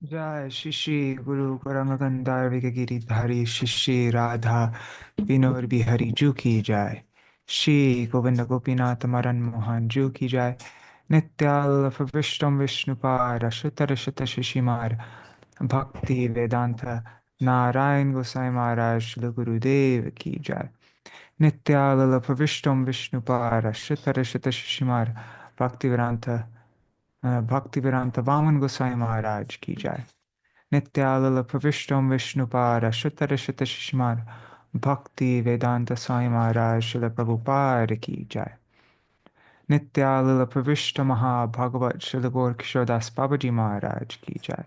जय श्री श्री गुरु गौरांगगंधार विगगिरिधारी श्री राधा विनोद बिहारी जू की जाय। श्री गोविंद गोपीनाथ मदन मोहन जू की जाय। नित्याल विष्णु विष्णुपार शुतर शुत शिशिमार भक्ति वेदांत नारायण गोसाई महाराज श्री गुरुदेव की जाय। नित्याल विष्णु विष्णुपार शुतर शुत शिशिमार भक्ति वेदांत वामन गोसाई महाराज की जाय। Nityalala Pravishtam Vishnupara Shuddha Shishmar Bhakti Vedanta Swami Maharaj Srila Prabhupada Ki Jai. Nityalala Pravishta Maha Bhagavat Srila Gaur Kishore Das Babaji Maharaj Ki Jai.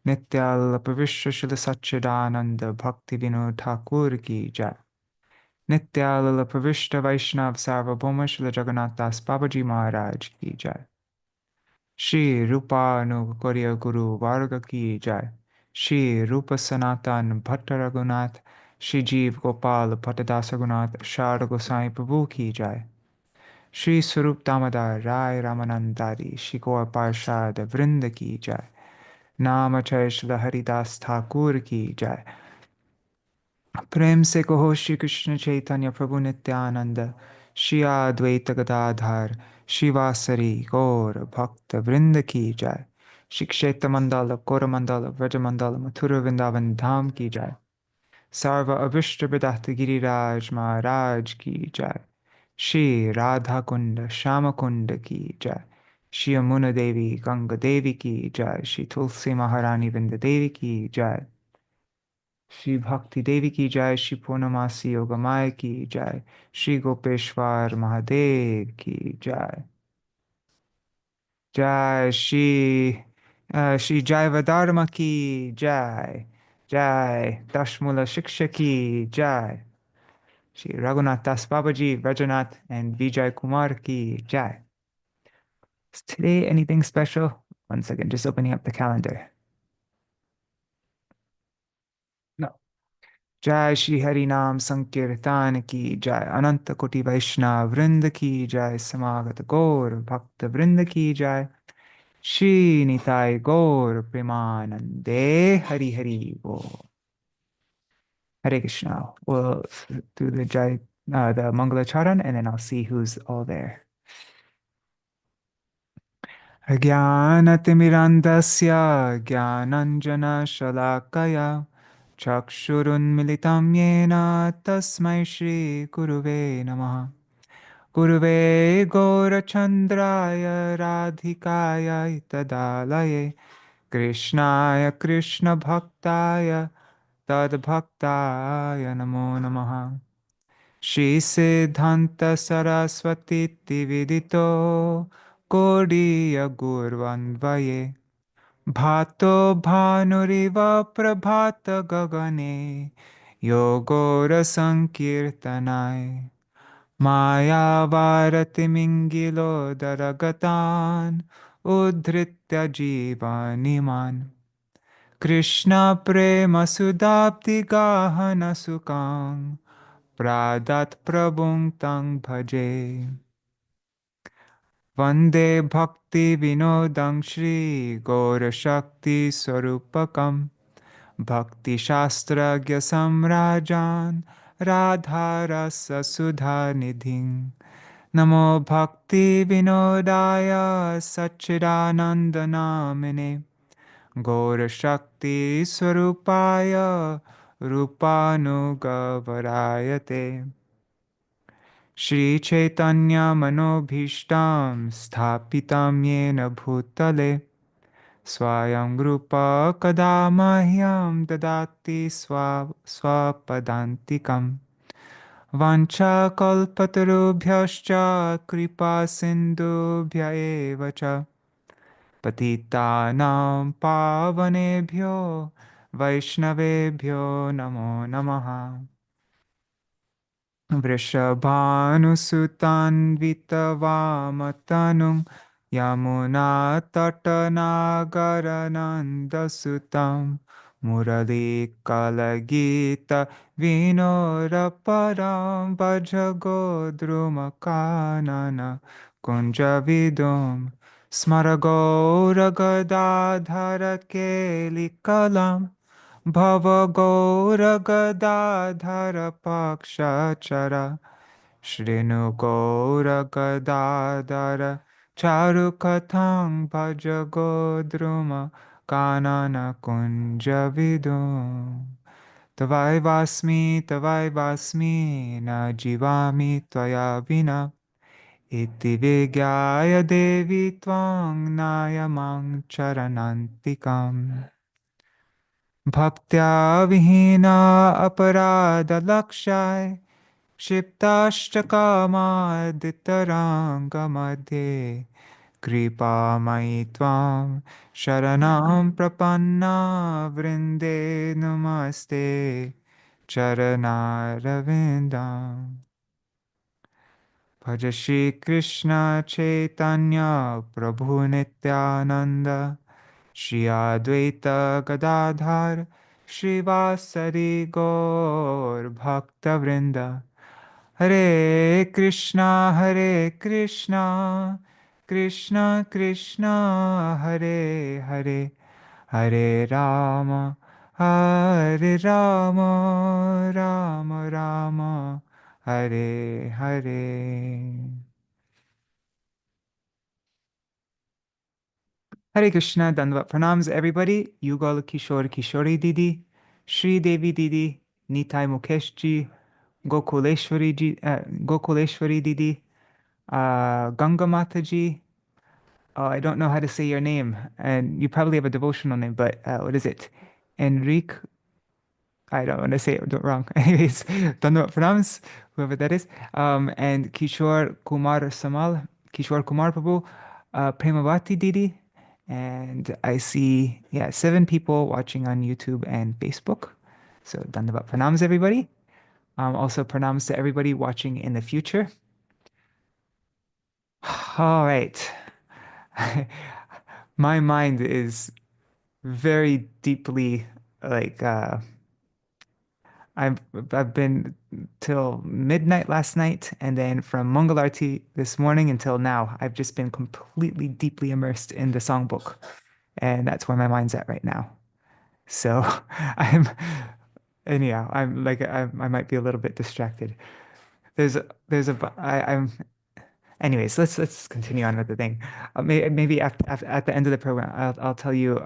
Nityalala Pravishta Srila Satchidananda Bhakti Vinod Thakur Ki Jai. Nityalala Pravishta Vaishnav Sarvabhauma Srila Jagannath Das Babaji Maharaj Ki Jai. Shri Rupa Nugakarya Guru Varga Ki Jai. Shri Rupa Sanatan Bhatta Raghunath, Shri Jeev Gopal Bhattadasa Raghunath, Sharda Gosai Prabhu Ki Jai. Shri Swarup Damodar Rai Ramanandari, Shri Gaur Parshad Vrinda Ki Jai. Namachay Shri Haridas Thakur Ki Jai. प्रेम से कहो श्री कृष्ण चैतन्य प्रभु नित्यानंद श्री अद्वैत गदाधर शिवासरी गौर भक्त वृंद की जय। श्री क्षेत्र मंडल कोरमंडल व्रजमंडल मथुर वृंदावन धाम की जय। सर्व अभिष्ट विदग्ध गिरिराज महाराज की जय। श्री राधा कुंड श्याम कुंड की जय। श्री यमुना देवी गंगा देवी की जय। श्री तुलसी महारानी वृंद देवी की जय। श्री भक्ति देवी की जय। श्री पूर्णमासी योगमाय की जय। श्री गोपेश्वर महादेव की जय। जय श्री जैव-धर्म की जय। जय दशमूला-शिक्षा की जय। श्री रघुनाथ दास Babaji, Rajanath, and Vijay Kumar ki jai. Is today anything special? One second, just opening up the calendar. No. जय श्री हरि नाम संकीर्तन की जय। अनंत कोटि वैष्णव वृंद की जय। समागत गौर भक्त वृंद की जय। श्री निताय गौर प्रेमानंदे हरि हरि बोल। Hare Krishna. We'll do the Mangala Charan and then I'll see who's all there. Jnanatimirandasya Jnananjana Shalakaya Chakshurunmilitam Yena Tasmai Shri Guruve Namaha. Guruve Gaurachandraya Radhikaya Tadalaye Krishnaya Krishna Bhaktaya Tadbhaktaya Namo Namaha. Shri Siddhanta Saraswati Vidito Gaudiya Gurvandvaye Bhato Bhanuriva Prabhata Gagane Yogora Sankirtanai Maya Varati Mingilo Daragatan Udhritya Jivaniman Krishna Prema Sudapti Gahana Sukam Pradat Prabhung Tang Bhaje Vande Bhakti Vinodam Shri Gaura Shakti Swarupakam Bhakti Shastragya Samrajan Radha Rasa Sudha Nidhing Namo Bhakti Vinodaya Satchidananda Namine Gaura Shakti Swarupaya Rupanugavarayate Shri Chaitanya Manobhishtam Sthapitam Yena Bhutale Swayam Rupa Kadamahyam Dadati Swapadantikam Vancha Kalpatarubhyascha Kripa Sindhubhya Evacha Patitanam Pavanebhyo Vaishnavebhyo Namo Namaha. Vrishabhanusutan Vitavamatanum Yamuna Tatanagaranandasutam Murali Kalagita Vinoraparam Bhajagodrumakanana Kunjavidum स्मरगौरगदाधरकेलिकलं भवगौरगदाधरपक्षचर शृणुगौरगदाधर चारुकथं भज गोद्रुम काननकुञ्जविदुम् तवैवास्मि न जीवामि त्वया विना इति विज्ञाय देवी त्वां नायमां चरणान्तिकम् भक्त्या विहीना अपराधलक्षाय क्षिप्ताश्चकामादितराङ्गमध्ये कृपामयि त्वां शरणं प्रपन्ना वृन्दे नमस्ते चरणारविन्दम् भज श्रीकृष्ण चैतन्य प्रभु नित्यानन्द श्री अद्वैत गदाधर श्रीवासरि गौर भक्तवृंद हरे Krishna Krishna Krishna Hare Hare Hare Ram Ram Ram Hare Hare. Hare Krishna, Dandavat Pranams, everybody. Yugal Kishore Kishori Didi, Shri Devi Didi, Nitai Mukesh Ji, Gokuleshwari Ji, Gokuleshwari Didi, Ganga Mata Ji. I don't know how to say your name, and you probably have a devotional name, but what is it? Enrique. I don't want to say it wrong. Anyways, Dandavat Pranams, whoever that is. And Kishore Kumar Samal, Kishore Kumar Prabhu, Premavati Didi. And I see, yeah, 7 people watching on YouTube and Facebook. So Dandavat Pranams, everybody. Also pranams to everybody watching in the future. All right. My mind is very deeply like I've been till midnight last night, and then from Mangalarti this morning until now, I've just been completely deeply immersed in the songbook, and that's where my mind's at right now. So I'm anyhow, I'm like I might be a little bit distracted. There's a I'm anyways, let's continue on with the thing. Maybe at the end of the program, I'll tell you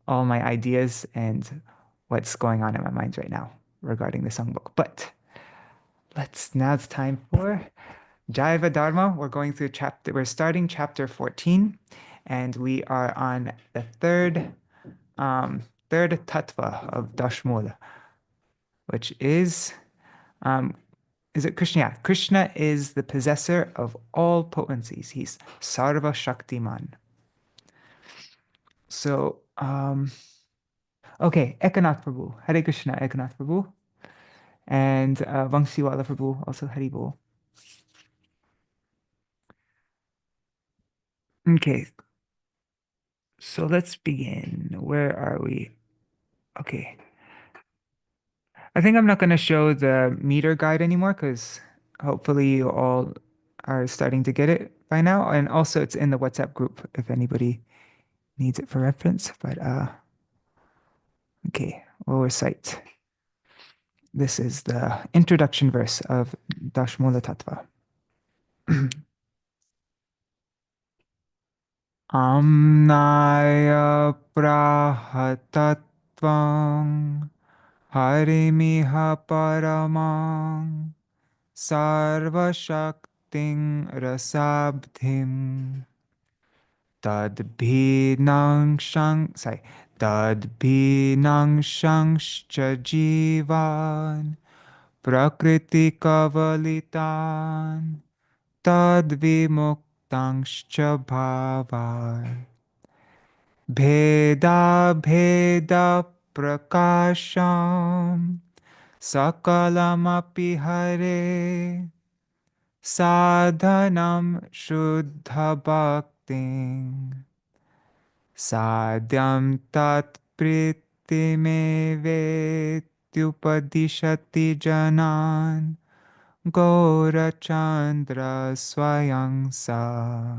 all my ideas and what's going on in my mind right now regarding the songbook. But now it's time for Jaiva-dharma. We're starting chapter 14, and we are on the third tattva of Daśa-mūla, which is it Krishna? Yeah, Krishna is the possessor of all potencies. He's Sarva Shaktiman. So, okay, Ekanath Prabhu, Hare Krishna, Ekanath Prabhu, and Vangsiwala Prabhu, also Hari Bol. Okay, so let's begin. Where are we? Okay. I think I'm not going to show the meter guide anymore because hopefully you all are starting to get it by now. And also it's in the WhatsApp group if anybody needs it for reference. But okay, we'll recite. This is the introduction verse of Daśa-mūla Tattva. Amnaya prahatatvam harimiha paramang sarvashakting rasabdhim tadbhinangshangscha jivan prakriti kavalitan tadvimuktangscha bhavar Bheda Bheda Prakasham Sakalamapi Hare Sadhanam Shuddha Bhakting Sadhyam Tat Pritime Vetyupadishati Janan Gaura Chandra Swayang Sa.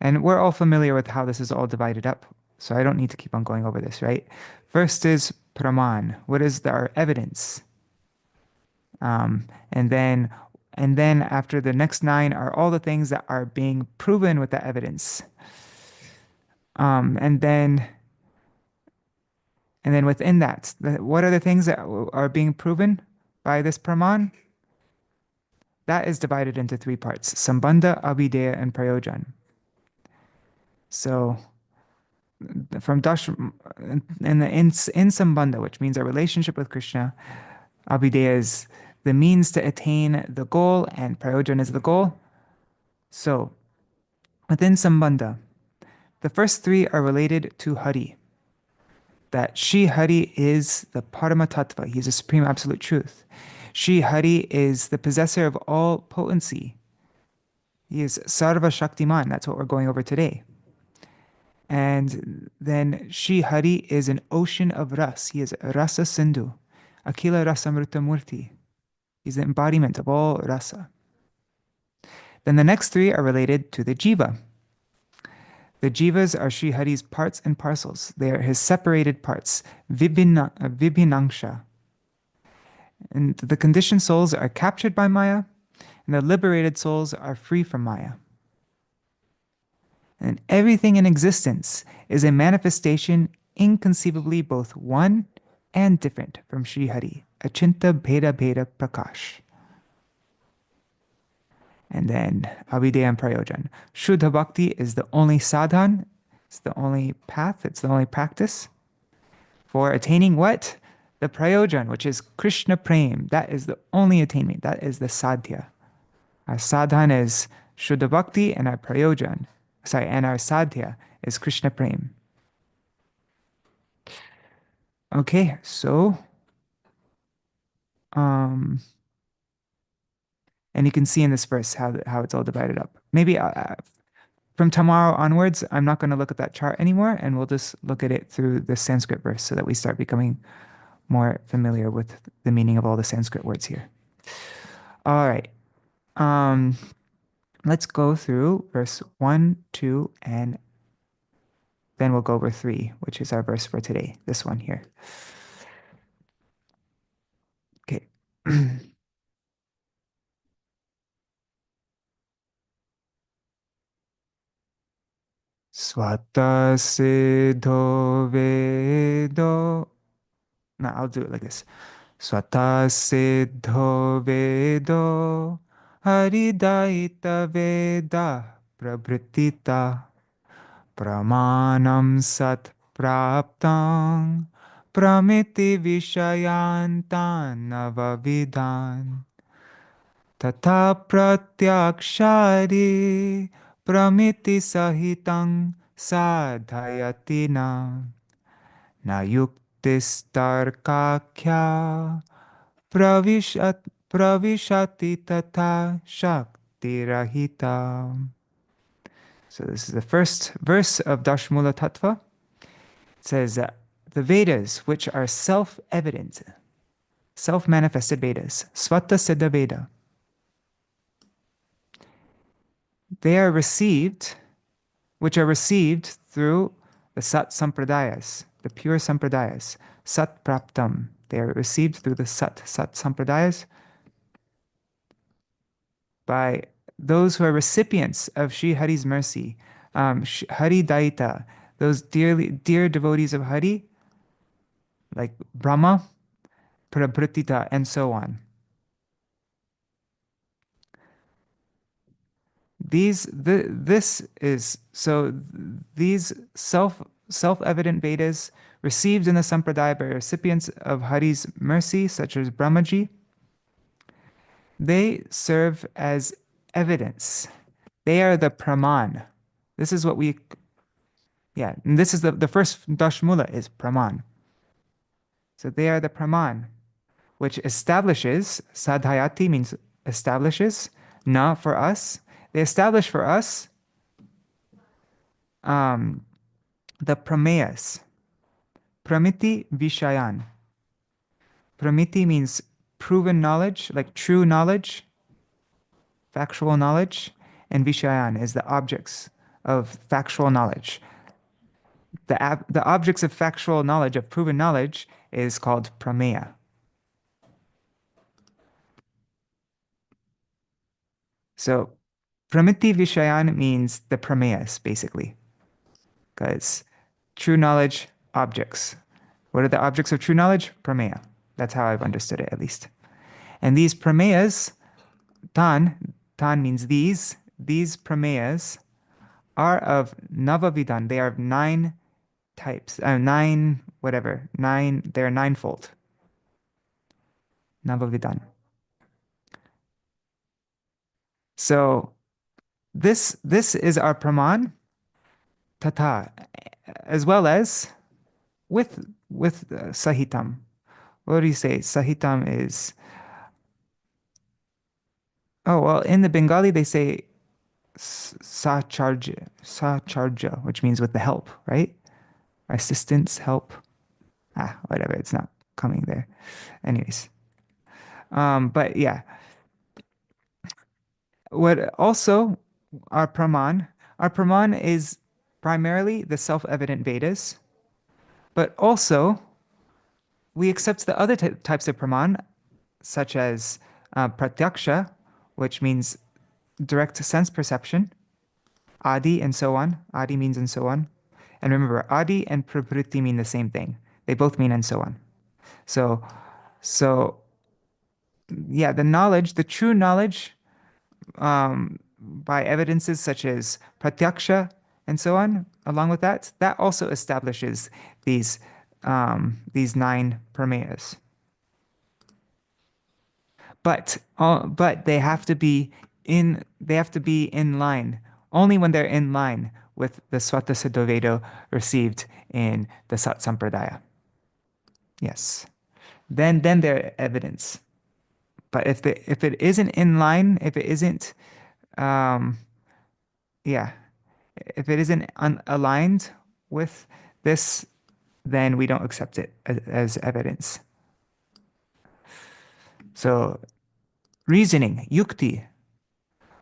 And we're all familiar with how this is all divided up, so I don't need to keep on going over this, right? First is praman. What is our evidence? Um, and then after the next 9 are all the things that are being proven with the evidence. And then within that, what are the things that are being proven by this praman? That is divided into 3 parts: sambandha, abhideya, and prayojan. So from Dash in sambandha, which means our relationship with Krishna, abhideya is the means to attain the goal, and prayojan is the goal. So within sambandha, the first 3 are related to Hari. That Shri Hari is the Parama Tattva. He is the supreme absolute truth. Shri Hari is the possessor of all potency. He is Sarva Shaktiman. That's what we're going over today. And then Shri Hari is an ocean of ras. He is Rasa Sindhu, Akila Rasamrita Murti. He's the embodiment of all rasa. Then the next 3 are related to the jiva. The jivas are Shri Hari's parts and parcels. They are his separated parts, vibhinangsha. And the conditioned souls are captured by Maya, and the liberated souls are free from Maya. And everything in existence is a manifestation inconceivably both one and different from Shri Hari, Achinta Bheda Bheda Prakash. And then Abhideya and Prayojan. Shuddha Bhakti is the only sadhan, it's the only path, it's the only practice for attaining what? The Prayojan, which is Krishna Prem. That is the only attainment. That is the sadhya. Our sadhan is Shuddha Bhakti, and our Prayojan, and our sadhya is Krishna Prem. Okay, so and you can see in this verse how it's all divided up. Maybe from tomorrow onwards, I'm not going to look at that chart anymore, and we'll just look at it through the Sanskrit verse so that we start becoming more familiar with the meaning of all the Sanskrit words here. All right. Let's go through verse 1, 2, and then we'll go over 3, which is our verse for today. This one here. Okay. Swata siddho vedo. No, I'll do it like this. Swata siddho vedo haridaita veda prabhritita pramanam sat praptam pramiti vishayantan navavidan tata pratyakshari pramiti sahitang sadhayatina na yuktistarkakya pravishati tata shaktirahita. So this is the first verse of Daśa-mūla Tattva. It says that the Vedas, which are self-evident, self-manifested Vedas, Svata Siddha Veda, they are received, which are received through the Sat Sampradayas, the pure Sampradayas, Sat Praptam. They are received through the Sat Sampradayas by those who are recipients of Shri Hari's mercy, Hari Daita, those dear devotees of Hari, like Brahma, Prabhritita, and so on. These self-evident Vedas received in the Sampradaya by recipients of Hari's mercy, such as Brahmaji, they serve as evidence. They are the praman. This is what we, and this is the first Daśa-mūla is praman. So they are the praman, which establishes, sadhayati means establishes, na for us. They establish for us the prameyas. Pramiti vishayan. Pramiti means proven knowledge, like true knowledge, factual knowledge, and vishayan is the objects of factual knowledge. The objects of factual knowledge, of proven knowledge, is called prameya. So pramiti vishayan means the prameyas, basically, because true knowledge, objects. What are the objects of true knowledge? Prameya. That's how I've understood it, at least. And these prameyas, tan means these prameyas are of navavidan. They are of 9 types, 9, whatever, 9, they're ninefold. Navavidan. So this is our praman, tata, as well as with sahitam. What do you say? Sahitam is, oh, well, in the Bengali they say sacharja, which means with the help, right? Assistance, help. Whatever, it's not coming there. Anyways. But yeah. What also our praman is primarily the self-evident Vedas, but also we accept the other types of praman, such as pratyaksha, which means direct sense perception, adi, and so on. Adi means and so on. And remember, adi and pravriti mean the same thing. They both mean and so on. So yeah, the true knowledge, by evidences such as pratyaksha and so on, along with that also establishes these 9 prameyas. But they have to be in line only when they're in line with the Swata Siddha Veda received in the Sat Sampradaya. Yes. Then they're evidence. But if it isn't in line, if it isn't if it isn't aligned with this, then we don't accept it as evidence. So reasoning, yukti,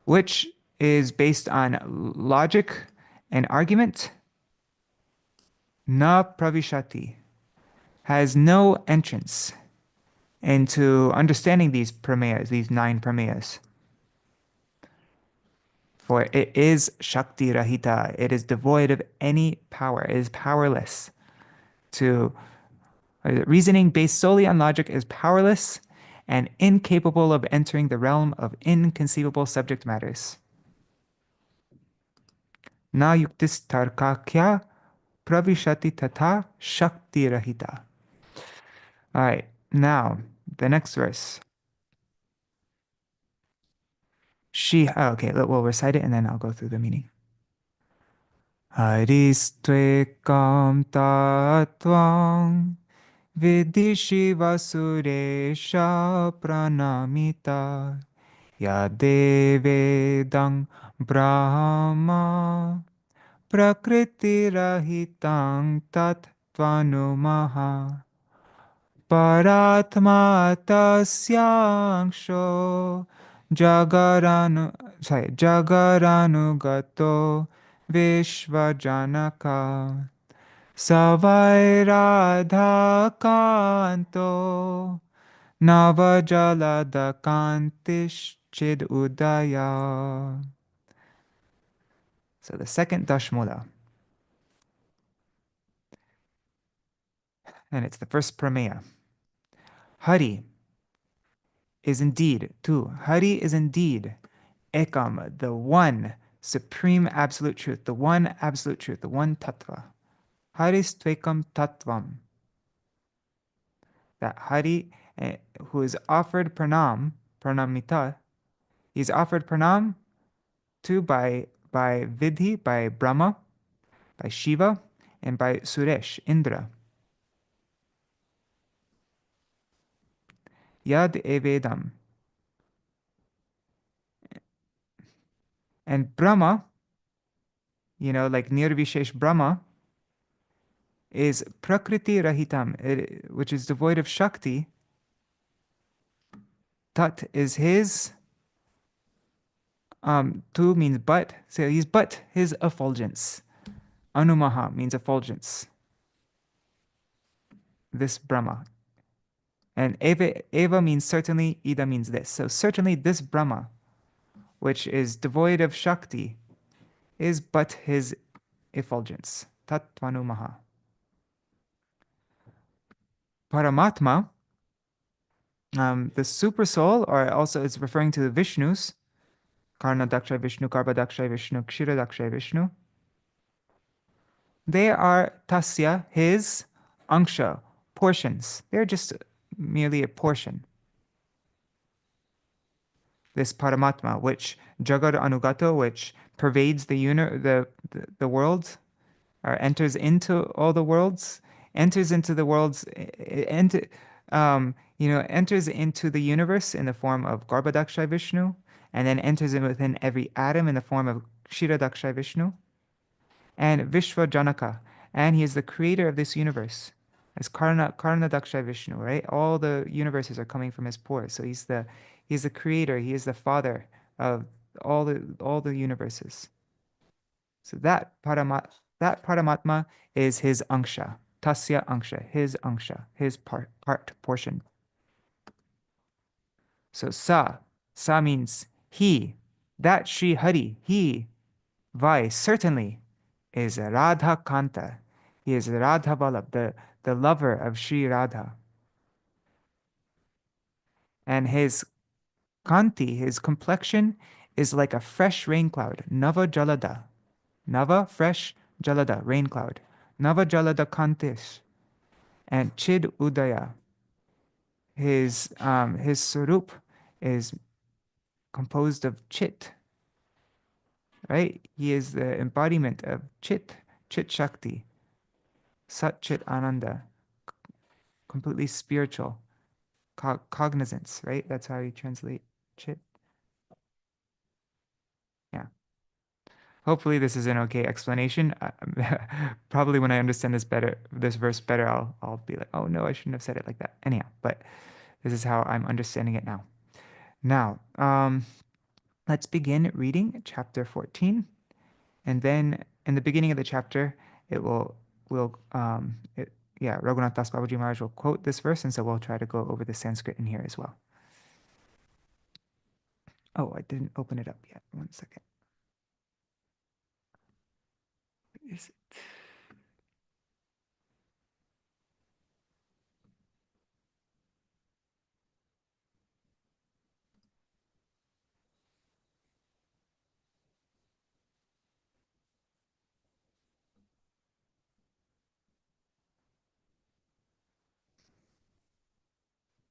which is based on logic and argument, na pravishati, has no entrance into understanding these prameyas, these 9 prameyas. For it is Shakti Rahita. It is devoid of any power. It is powerless to. Reasoning based solely on logic is powerless and incapable of entering the realm of inconceivable subject matters. Na yuktis tarkakya pravishati tata Shakti Rahita. All right, now the next verse. Okay, we'll recite it and then I'll go through the meaning. Haristvekam tatvam vidishi vasuresha pranamita yadevedang brahma prakriti rahitang tattvanumaha paratma tasyangsho jagaranugato vishvajanaka savairadha kanto navajalada kantish chid udaya. So the second Daśa-mūla, and it's the first prameya. Hari is indeed ekam, the one supreme absolute truth, the one tattva. Haristvekam tattvam. That Hari, who is offered pranamita, he's offered pranam to by Vidhi, by Brahma, by Shiva, and by Suresh, Indra. Yad evedam. And Brahma, like Nirvishesh Brahma, is prakriti rahitam, which is devoid of Shakti. Tat is his Tu means but, so he's but his effulgence. Anumaha means effulgence. This Brahma. And eva means certainly, ida means this. So certainly this Brahma, which is devoid of Shakti, is but his effulgence. Tattvanumaha. Paramatma, the super soul, or also it's referring to the Vishnus, Karna Daksha Vishnu, Garbha Daksha Vishnu, Kshira Daksha Vishnu. They are tasya, his, anksha, portions. They're just merely a portion. This paramatma, which jagad anugato, which pervades the world, or enters into all the worlds, enters into the worlds, enters into the universe in the form of Garbhadakshay Vishnu, and then enters in within every atom in the form of Kshiradakshay Vishnu, and Vishwa Janaka, and he is the creator of this universe. As Karna Dakshay Vishnu, right? All the universes are coming from his pores. So he's the creator, he is the father of all the universes. So that Paramatma is his anksha, tasya anksha, his part, portion. So sa means he, that Sri Hari, he, Vai, certainly, is Radha Kanta. He is Radha Vallabh, the lover of Sri Radha. And his Kanti, his complexion, is like a fresh rain cloud, Nava Jalada. Nava, fresh, Jalada, rain cloud. Nava Jalada Kantish. And Chid Udaya. His Sarup is composed of Chit, right? He is the embodiment of Chit, Chit Shakti, Sat Chit Ananda, completely spiritual, cognizance, right? That's how you translate Chit. Yeah. Hopefully this is an okay explanation. Probably when I understand this verse better, I'll be like, oh no, I shouldn't have said it like that. Anyhow, but this is how I'm understanding it now. Now, let's begin reading chapter 14. And then in the beginning of the chapter, Raghunath Das Babaji Maharaj will quote this verse, and so we'll try to go over the Sanskrit in here as well. Oh, I didn't open it up yet. One second. Is it?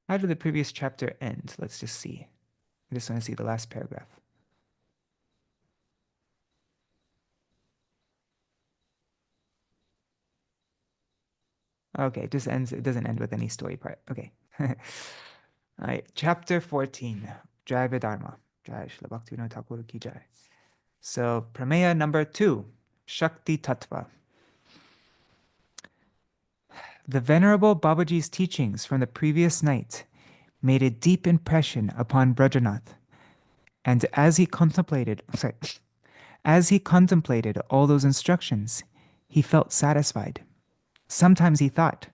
How did the previous chapter end? Let's just see. I just want to see the last paragraph. Okay, it just ends. It doesn't end with any story part. Okay. All right, chapter 14. Jaiva-dharma. Jai Śrīla Bhaktivinoda Thakur ki jai. So, Prameya number 2, Shakti Tattva. The Venerable Babaji's teachings from the previous night made a deep impression upon Brajanath, and as he contemplated all those instructions, he felt satisfied. Sometimes he thought,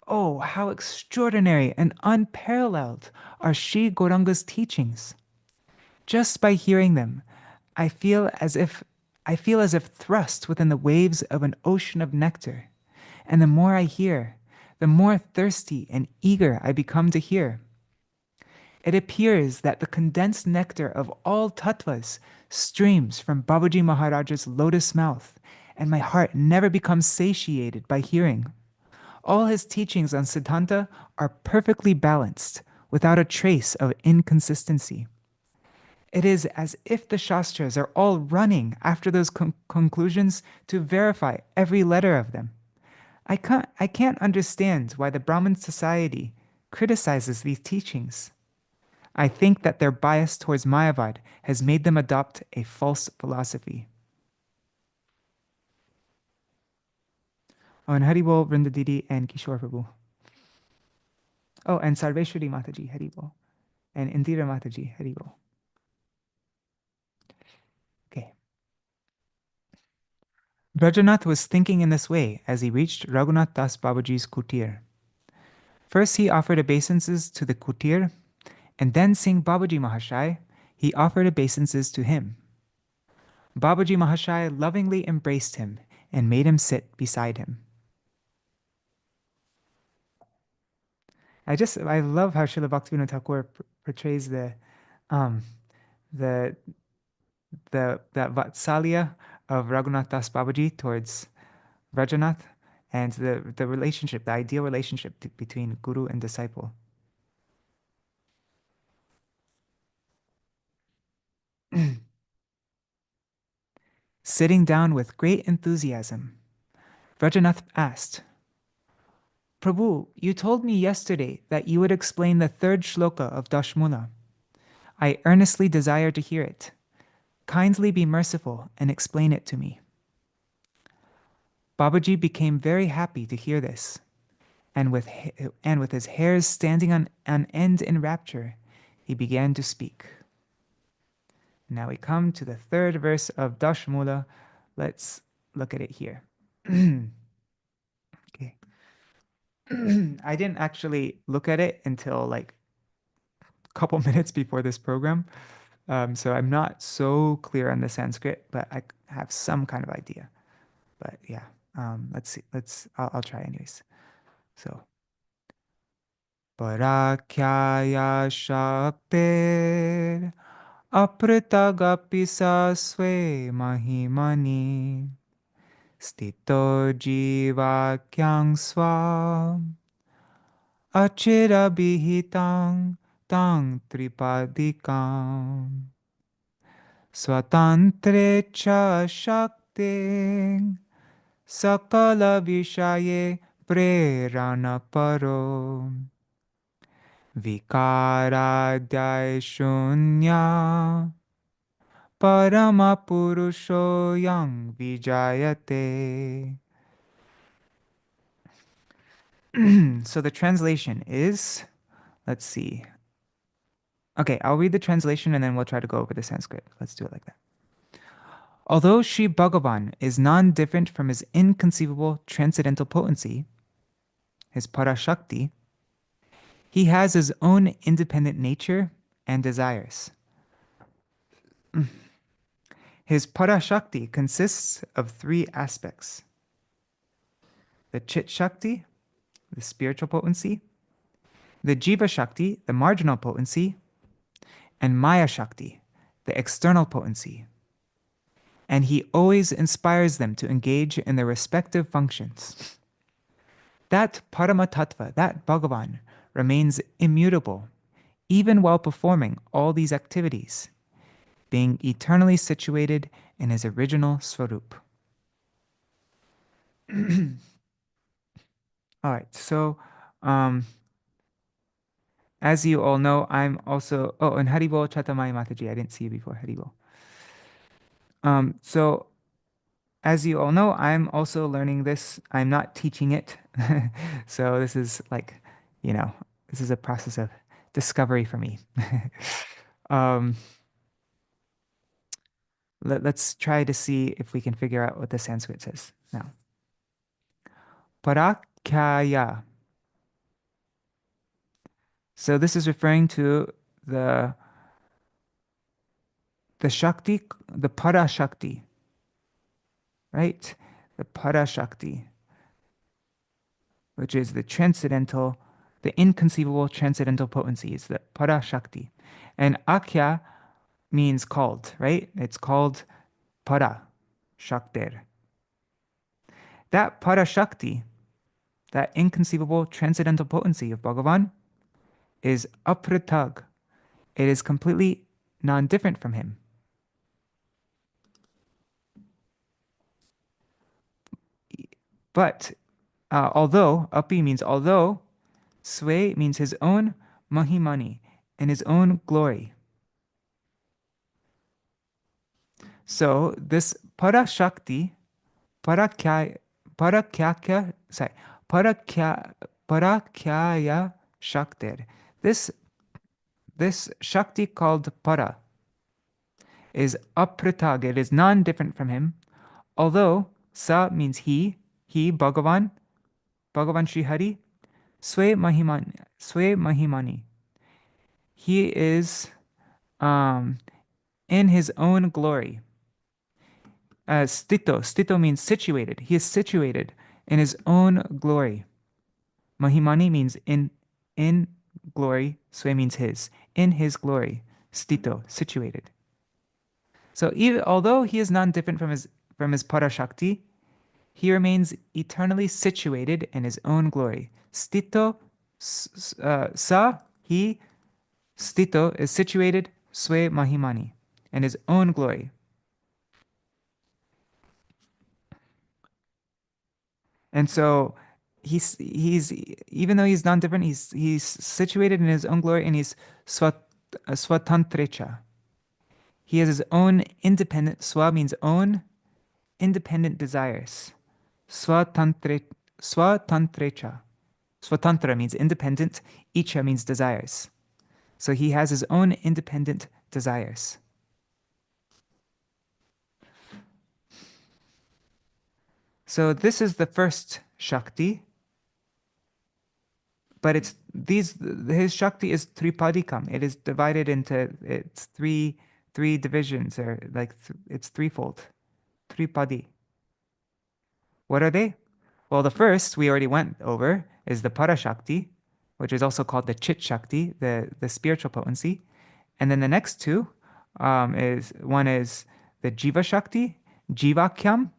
oh, how extraordinary and unparalleled are Sri Gauranga's teachings. Just by hearing them, I feel as if thrust within the waves of an ocean of nectar. And the more I hear, the more thirsty and eager I become to hear. It appears that the condensed nectar of all tattvas streams from Babaji Maharaj's lotus mouth, and my heart never becomes satiated by hearing. All his teachings on Siddhanta are perfectly balanced, without a trace of inconsistency. It is as if the Shastras are all running after those conclusions to verify every letter of them. I can't understand why the Brahmin society criticizes these teachings. I think that their bias towards Mayavad has made them adopt a false philosophy. Oh, and Haribol, Vrinda Didi, and Kishore Prabhu. Oh, and Sarveshwari Mataji, Haribol. And Indira Mataji, Haribol. Rajanath was thinking in this way as he reached Raghunath Das Babaji's kutir. First, he offered obeisances to the kutir, and then, seeing Babaji Mahashai, he offered obeisances to him. Babaji Mahashai lovingly embraced him and made him sit beside him. I love how Srila Bhaktivinoda Thakur portrays um, the that Vatsalya of Raghunath Das Babaji towards Rajanath, and the relationship, the ideal relationship between guru and disciple. Sitting down with great enthusiasm, Rajanath asked, Prabhu, you told me yesterday that you would explain the third shloka of Daśa-mūla. I earnestly desire to hear it. Kindly be merciful and explain it to me. Babaji became very happy to hear this, and with his hairs standing on end in rapture, he began to speak. Now we come to the third verse of Daśa-mūla. Let's look at it here. Okay. I didn't actually look at it until like a couple minutes before this program. So I'm not so clear on the Sanskrit, but I have some kind of idea. But yeah, let's see. I'll try anyways. So, Parakyaya Shaktir Apritagapisa Swe Mahimani Stito Jivakyang Swam Achira Bihitang Tang Tripadikam Swatantre Cha Shakting Sakala Vishaye Prerana Paro Vikaradhyay Shunya Parama Purusho Yang Vijayate. So the translation is, let's see. Okay, I'll read the translation and then we'll try to go over the Sanskrit. Let's do it like that. Although Sri Bhagavan is non-different from his inconceivable transcendental potency, his Parashakti, he has his own independent nature and desires. His Parashakti consists of three aspects: the Chit Shakti, the spiritual potency, the Jiva Shakti, the marginal potency, and Maya Shakti, the external potency. And he always inspires them to engage in their respective functions. That Paramatattva, that Bhagavan, remains immutable, even while performing all these activities, being eternally situated in his original Swarup. All right, so as you all know, I'm also, and Haribol Chatamai Mataji, I didn't see you before, Haribol. So as you all know, I'm also learning this. I'm not teaching it. So this is like, this is a process of discovery for me. Let's try to see if we can figure out what the Sanskrit says now. Parakyaya. So this is referring to the Shakti, the Parashakti, right? The Parashakti, which is the transcendental, the inconceivable transcendental potency, is the Parashakti. And Akya means called, right? It's called Para Shaktir. That Parashakti, that inconceivable transcendental potency of Bhagavan, is apritag. It is completely non-different from him. But although, api means although, sway means his own mahimani, and his own glory. So this Parashakti, Parakyaya Shaktir, this Shakti called Para is apritag, it is non-different from him, although Sa means he, Bhagavan, Bhagavan Sri Hari. Swe Mahimani. He is um, in his own glory. Stito means situated. He is situated in his own glory. Mahimani means in glory. Swe means his. In his glory. Stito, situated. So although he is non-different from his Parashakti, he remains eternally situated in his own glory. Stito, sa, he, stito is situated, swe mahimani, in his own glory. And so he's even though he's non-different, he's situated in his own glory, and he's swatantrecha. He has his own independent. Swa means own, independent desires. Swatantrecha. Swatantra means independent. Icha means desires. So he has his own independent desires. So this is the first Shakti, but his Shakti is tripadikam. It is divided into its three divisions, or like it's threefold. Tripadi. What are they? Well, the first we already went over is the Parashakti, which is also called the Chit Shakti, the spiritual potency. And then the next two is the Jiva Shakti, Jivakyam.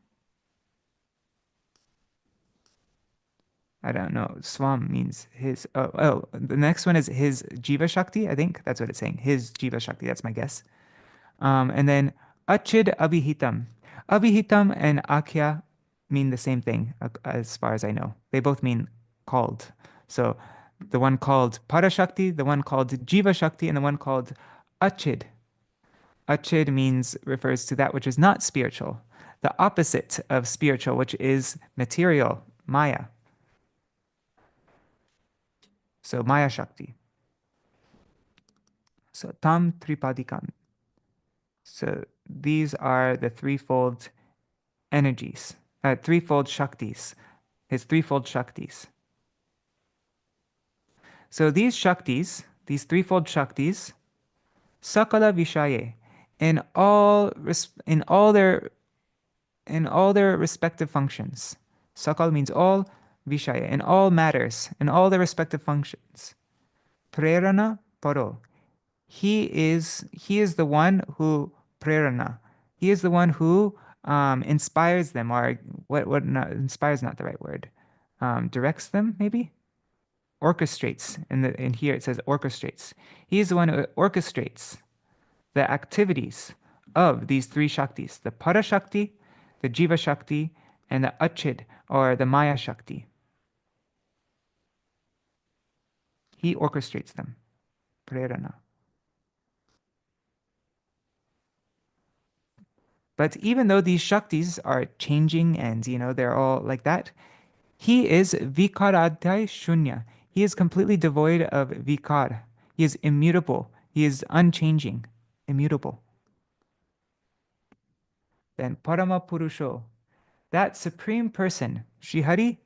I don't know. Swam means his. The next one is his Jiva Shakti. I think that's what it's saying. His Jiva Shakti. That's my guess. And then Achid Abhihitam. Abhihitam and Akhya mean the same thing, as far as I know. They both mean called. So the one called Parashakti, the one called Jiva Shakti, and the one called Achid. Achid refers to that which is not spiritual, the opposite of spiritual, which is material, Maya. So Maya Shakti. So Tam Tripadikam. So these are the threefold energies, threefold Shaktis, his threefold Shaktis. So these Shaktis, these threefold Shaktis, Sakala Vishaye, in all their respective functions. Sakal means all, Vishaya, in all matters, in all their respective functions. Prerana Paro. He is the one who prerana. He is the one who inspires them, or what not, inspires not the right word. Directs them, maybe? Orchestrates. In here it says orchestrates. He is the one who orchestrates the activities of these three Shaktis, the Parashakti, the Jiva Shakti, and the Achid, or the Maya Shakti. He orchestrates them. Prerana. But even though these Shaktis are changing and, they're all like that, he is Vikaradhyay Shunya. He is completely devoid of Vikar. He is immutable. He is unchanging, immutable. Then Parama Purusho, that supreme person, Srihari,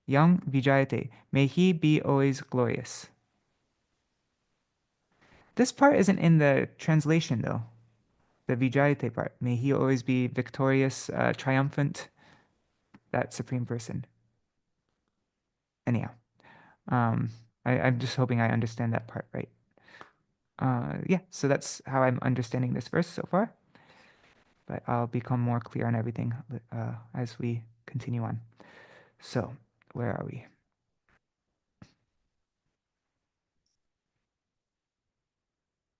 Yang Vijayate, may he be always glorious. This part isn't in the translation though. The Vijayate part. May he always be victorious, triumphant, that supreme person. Anyhow, I'm just hoping I understand that part right. Yeah, so that's how I'm understanding this verse so far. But I'll become more clear on everything as we continue on. So, where are we?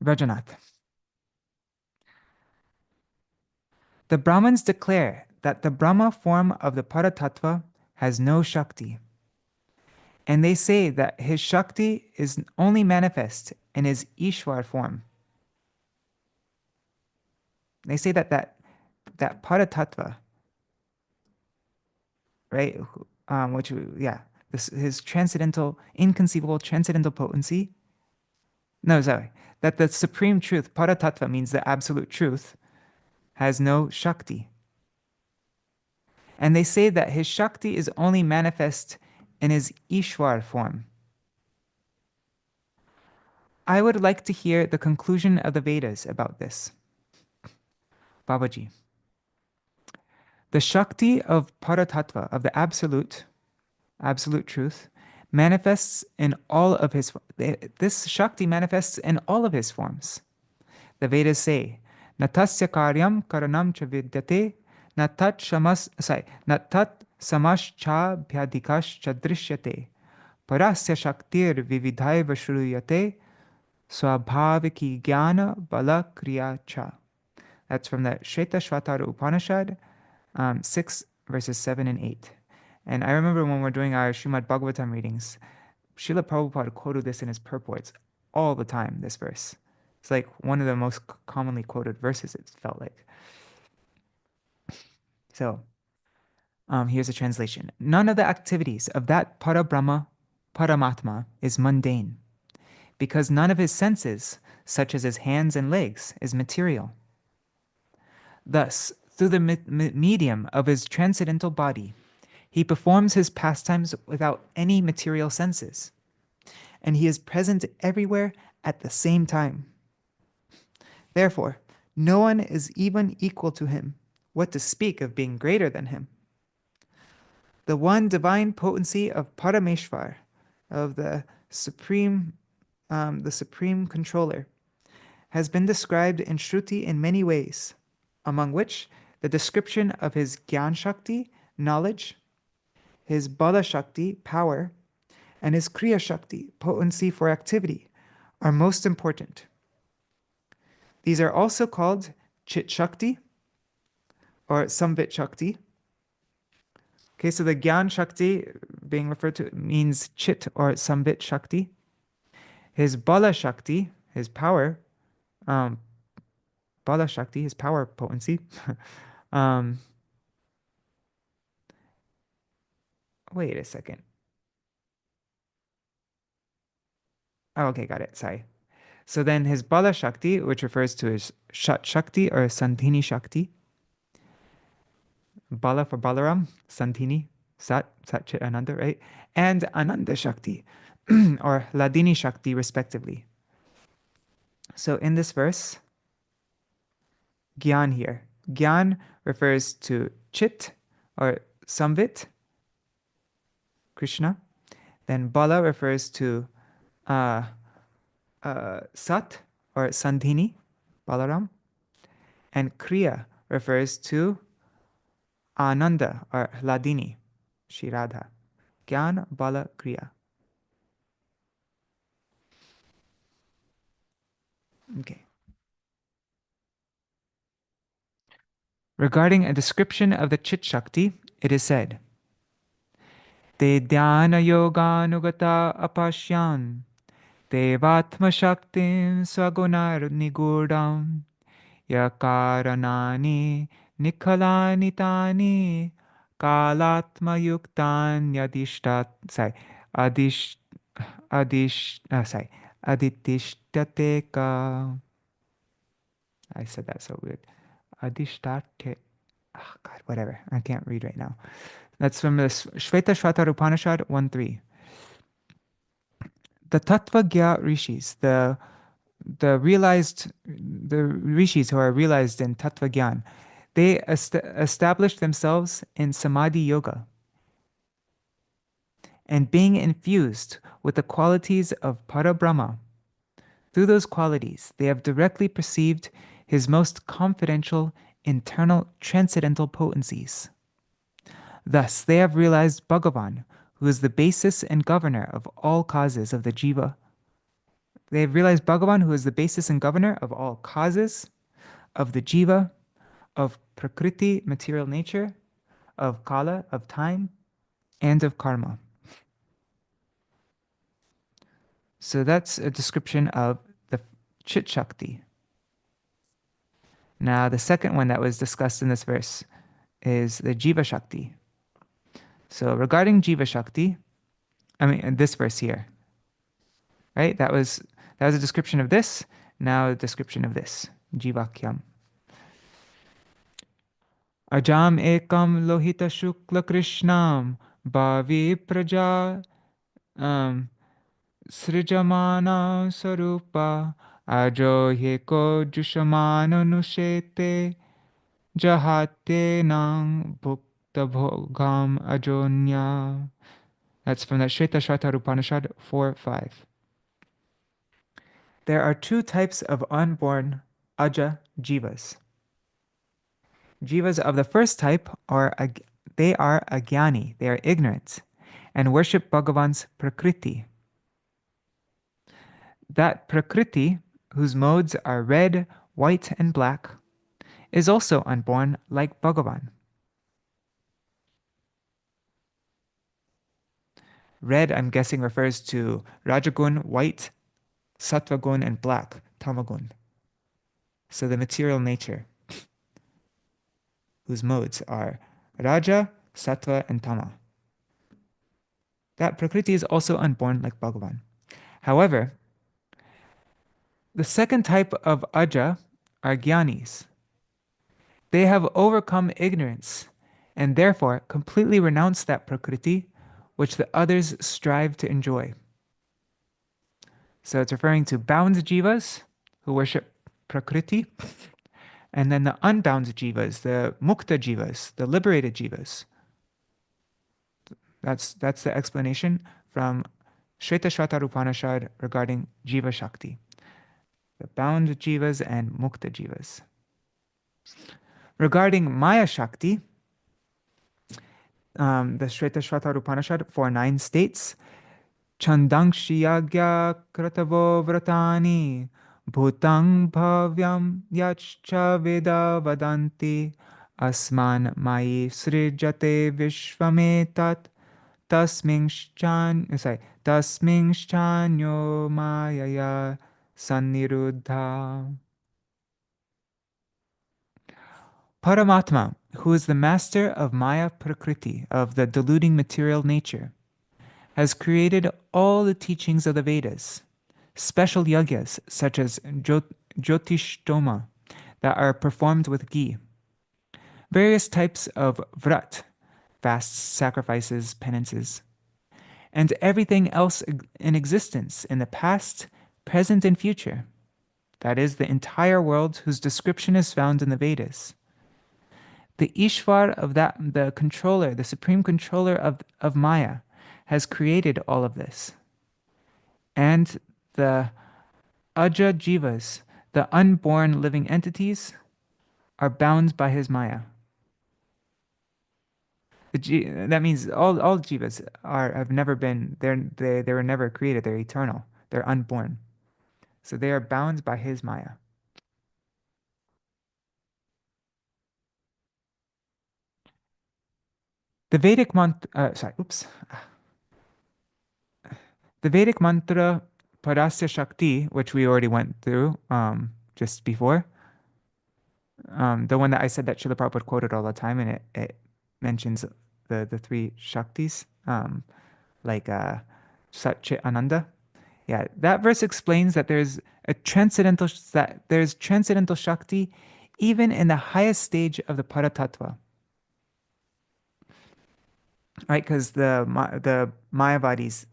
Rajanath. The Brahmins declare that the Brahma form of the Paratattva has no Shakti. And they say that his Shakti is only manifest in his Ishwar form. They say that Paratattva, right, his transcendental, inconceivable transcendental potency, that the supreme truth, Paratattva means the absolute truth, has no Shakti. And they say that his Shakti is only manifest in his Ishwar form. I would like to hear the conclusion of the Vedas about this. Babaji. The Shakti of Paratattva, of the absolute truth, manifests in all of his, this Shakti manifests in all of his forms. The Vedas say, Natasya karyam karanam cha vidyate, natat samas cha bhyadikash cha drishyate, parasya shaktir vividhaiva shruyate, swabhaviki jnana bala kriya cha. That's from the Shvetashvatara Upanishad, 6 verses 7 and 8. And I remember when we're doing our Srimad Bhagavatam readings, Srila Prabhupada quoted this in his purports all the time, this verse. It's like one of the most commonly quoted verses, it felt like. So, here's a translation. None of the activities of that Parabrahma, Paramatma, is mundane, because none of his senses, such as his hands and legs, is material. Thus, through the medium of his transcendental body, he performs his pastimes without any material senses, and he is present everywhere at the same time. Therefore, no one is even equal to him, what to speak of being greater than him. The one divine potency of Parameshvar, of the supreme controller, has been described in Shruti in many ways, among which the description of his Gyan Shakti, knowledge, his Bala Shakti, power, and his Kriya Shakti, potency for activity, are most important. These are also called Chit Shakti or Samvit Shakti. Okay, so the Gyan Shakti being referred to means Chit or Samvit Shakti. His Bala Shakti, his power, Bala Shakti, his power potency. Wait a second. Oh, okay, got it. Sorry. So then his Bala Shakti, which refers to his Shat Shakti or Sandhini Shakti. Bala for Balaram, Sandhini, Sat, Chit, Ananda, right? And Ananda Shakti or Ladini Shakti, respectively. So in this verse, Gyan here. Gyan refers to Chit or Samvit, Krishna. Then Bala refers to Sat or Sandhini, Balaram. And Kriya refers to Ananda or Ladini, Shri Radha. Gyan, Bala, Kriya. Okay. Regarding a description of the Chit Shakti, it is said, Te dhyana yoganugata apashyan, te vatma shaktim swagunar nigurdam, yakaranani nikhalani tani, kalatma yuktan aditishtate ka. I said that so weird. Adishtate. Oh God, whatever. I can't read right now. That's from the Shvetashvatara Upanishad 1.3. The Tattva-gya rishis, the rishis who are realized in Tattva Gyan, they established themselves in Samadhi Yoga. And being infused with the qualities of Parabrahma, through those qualities, they have directly perceived his most confidential, internal, transcendental potencies. Thus, they have realized Bhagavan, who is the basis and governor of all causes of the jiva. They have realized Bhagavan, who is the basis and governor of all causes of the jiva, of prakriti, material nature, of kala, of time, and of karma. So that's a description of the Chit Shakti. Now, the second one that was discussed in this verse is the Jiva Shakti. So regarding Jiva Shakti, this verse here, right? That was a description of this. Now a description of this, Jivakyam. Ajam ekam lohita shukla krishnam bhavi praja um, srijamana sarupa ajo heko jushamano nushete jahate nang bhukta bhogam ajonya. That's from the Shvetashvatara Upanishad 4:5. There are two types of unborn aja jivas. Jivas of the first type are they are agyani, they are ignorant, and worship Bhagavan's prakriti. That prakriti, whose modes are red, white, and black, is also unborn like Bhagavan. Red, I'm guessing, refers to Rajagun, white, Sattvagun, and black, Tamagun. So the material nature, whose modes are Raja, Sattva, and Tama. That Prakriti is also unborn like Bhagavan. However, the second type of Aja are Gyanis. They have overcome ignorance and therefore completely renounce that Prakriti which the others strive to enjoy. So it's referring to bound jivas who worship Prakriti, and then the unbound jivas, the mukta jivas, the liberated jivas. That's the explanation from Shvetashvatara Upanishad regarding Jiva Shakti, the bound jivas and mukta jivas. Regarding Maya Shakti, the Shvetashvatara Upanishad 4:9 states, Chandangshiyagya kratavo vratani bhutang bhavyam yachcha veda vadanti asman mayi srijate vishvametat tasmingshchanyo mayaya sanniruddha. Paramatma, who is the master of Maya Prakriti, of the deluding material nature, has created all the teachings of the Vedas, special yagyas such as Jyotishtoma that are performed with ghee, various types of vrat, fasts, sacrifices, penances, and everything else in existence in the past, present, and future. That is, the entire world whose description is found in the Vedas. The Ishvar of that, the controller, the supreme controller of Maya, has created all of this. And the Aja Jivas, the unborn living entities, are bound by his Maya. That means all Jivas have never been, they were never created, they're eternal, they're unborn. So they are bound by his Maya. The Vedic mantra, The Vedic mantra Parasya Shakti, which we already went through just before, the one that I said that Srila Prabhupada quoted all the time, and it mentions the three Shaktis, like Sat Chit Ananda. Yeah, that verse explains that there's transcendental Shakti even in the highest stage of the Paratattva. Right, because the Mayavadis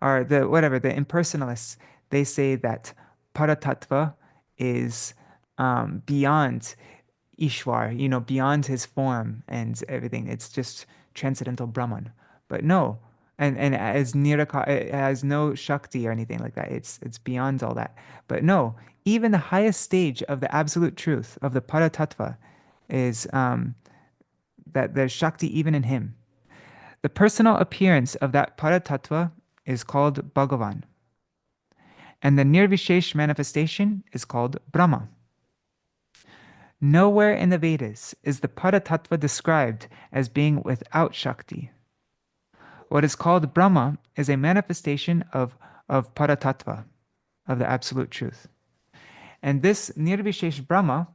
are the impersonalists, they say that Paratattva is beyond Ishwar, beyond his form and everything. It's just transcendental Brahman. But no, and as Niraka, it has no Shakti or anything like that. It's beyond all that. But no, even the highest stage of the absolute truth of the Paratattva is that there's Shakti even in him. The personal appearance of that Paratattva is called Bhagavan. And the Nirvishesh manifestation is called Brahma. Nowhere in the Vedas is the Paratattva described as being without Shakti. What is called Brahma is a manifestation of Paratattva, of the absolute truth. And this Nirvishesh Brahma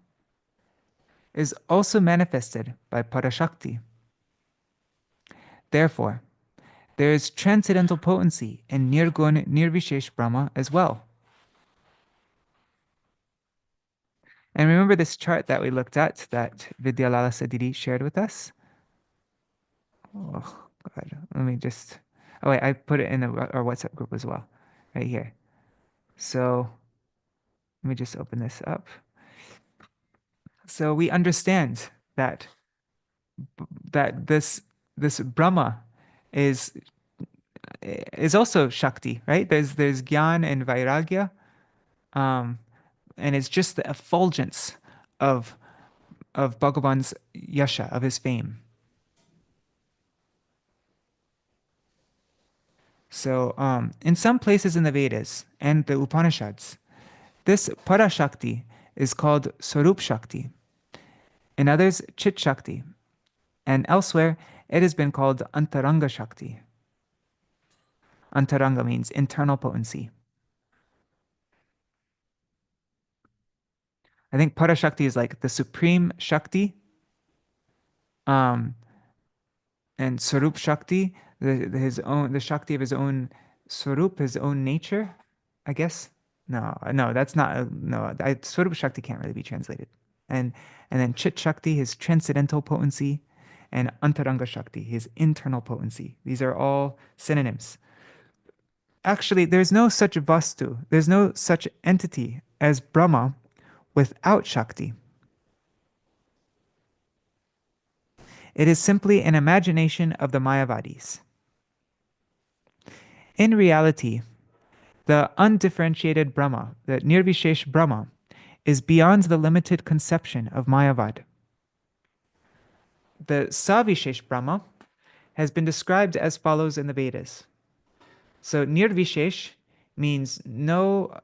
is also manifested by Parashakti. Therefore, there is transcendental potency in Nirgun Nirvishesh Brahma as well. And remember this chart that we looked at that Vidyalala Sadidi shared with us? Oh, God. Let me just. Oh, wait, I put it in our WhatsApp group as well, right here. So let me just open this up. So we understand that this Brahma is also Shakti, right? There's Gyan and Vairagya, um, and it's just the effulgence of Bhagavan's yasha, of his fame. So in some places in the Vedas and the Upanishads, this Parashakti is called Swarup Shakti. In others, Chit Shakti. And elsewhere, it has been called Antaranga Shakti. Antaranga means internal potency. I think Parashakti is like the supreme Shakti. Um, and Swarup Shakti, the Shakti of his own Swarup, his own nature, I guess. No, that's not, no, Swarup Shakti can't really be translated. And then Chit Shakti, his transcendental potency, and Antaranga Shakti, his internal potency. These are all synonyms. Actually, there's no such vastu, there's no such entity as Brahma without Shakti. It is simply an imagination of the Mayavadis. In reality, the undifferentiated Brahma, the Nirvishesh Brahma, is beyond the limited conception of Mayavad. The Savishesh Brahma has been described as follows in the Vedas. So Nirvishesh means no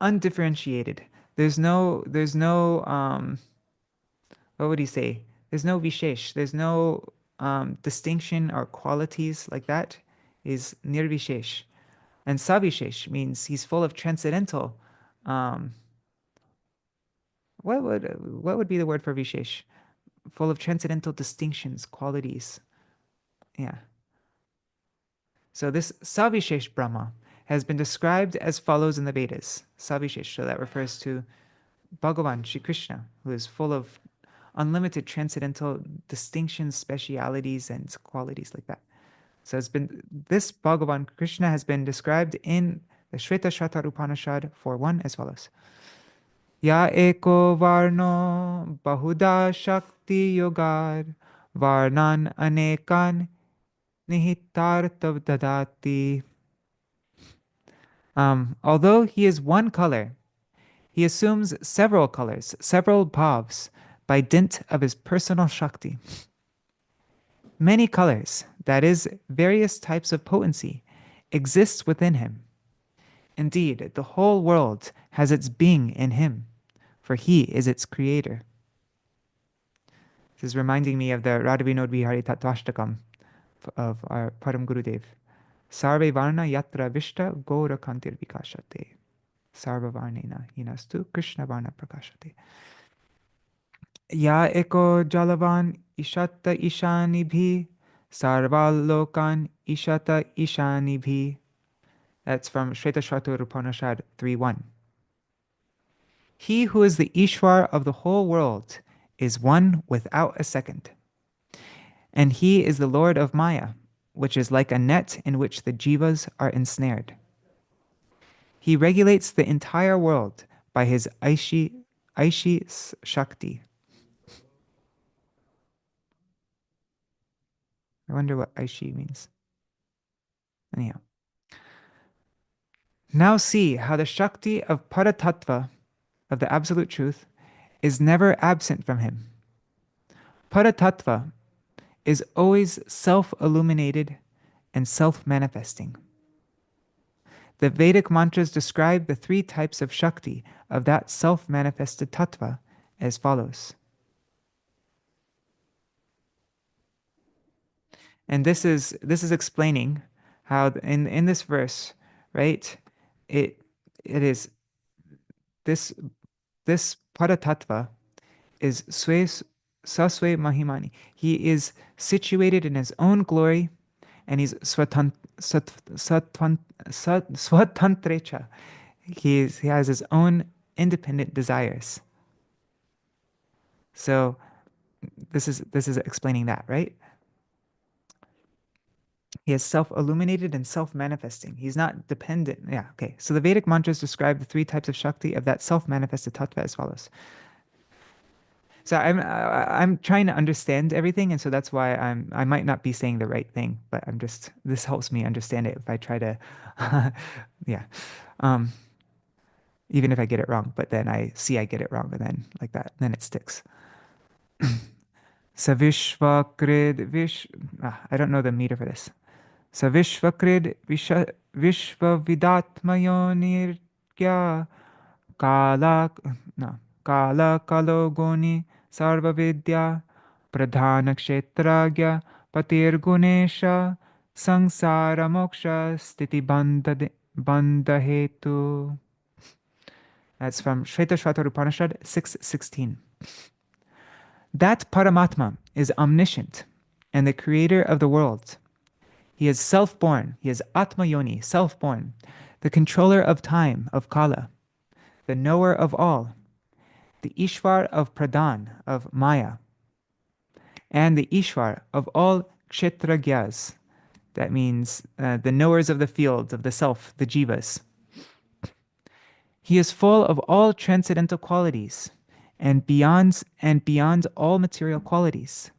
undifferentiated. There's no what would he say? There's no vishesh. There's no distinction or qualities like that. Is nirvishesh. And savishesh means he's full of transcendental. What would be the word for vishesh? Full of transcendental distinctions, qualities. Yeah. So this savishesh Brahma has been described as follows in the Vedas. Savishesh, so that refers to Bhagavan, Śrī Kṛṣṇa, who is full of unlimited transcendental distinctions, specialities, and qualities like that. So this Bhagavan Krishna has been described in the Shveta Upanishad 4.1 as follows. Ya eko varno bahuda shakti yogad varnan anekan nihitartav dadati. Although he is one color, he assumes several colors, several bhavs, by dint of his personal Shakti. Many colors, that is, various types of potency, exist within him. Indeed, the whole world has its being in him, for he is its creator. This is reminding me of the Radha Vinod Vihari Tattvashtakam of our Param Gurudev. Sarve varna yatra vishta gora kantir vikashate. Sarva varnena hinastu Krishna varna prakashate. Ya eko jalavan ishata ishani bhi, sarval lokan ishata ishani bhi. That's from Shvetashvatar Upanishad 3.1. He who is the Ishwar of the whole world is one without a second. And he is the Lord of Maya, which is like a net in which the jivas are ensnared. He regulates the entire world by his Aishi Shakti. I wonder what Aishi means. Anyhow. Now see how the Shakti of Paratattva, of the Absolute Truth, is never absent from him. Paratattva is always self-illuminated and self-manifesting. The Vedic mantras describe the three types of Shakti of that self-manifested Tattva as follows. And this is explaining how in this verse, right, it is this Paratattva is Saswe Mahimani. He is situated in his own glory, and he's Swatantrecha. He has his own independent desires. So this is explaining that, right? He is self-illuminated and self-manifesting. He's not dependent. Yeah, okay. So the Vedic mantras describe the three types of Shakti of that self-manifested tattva as follows. So I'm trying to understand everything, and so that's why I might not be saying the right thing, but this helps me understand it if I try to yeah. Um, Even if I get it wrong, but then I see I get it wrong, and then like that, then it sticks. Savishvakrid vish I don't know the meter for this. Savishvakrid vishvavidatmayonirgya kala no kala kalogoni sarvavidya pradhana kshetragya patirgunesha sangsara moksha stiti bandha hetu. That's from Shvetashvatara Upanishad 6:16. That Paramatma is omniscient and the creator of the world. He is self-born. He is Atma Yoni, self-born, the controller of time, of Kala, the knower of all, the Ishvar of Pradhan, of Maya, and the Ishvar of all Kshetragyas. That means the knowers of the fields, of the self, the Jivas. He is full of all transcendental qualities and beyond all material qualities.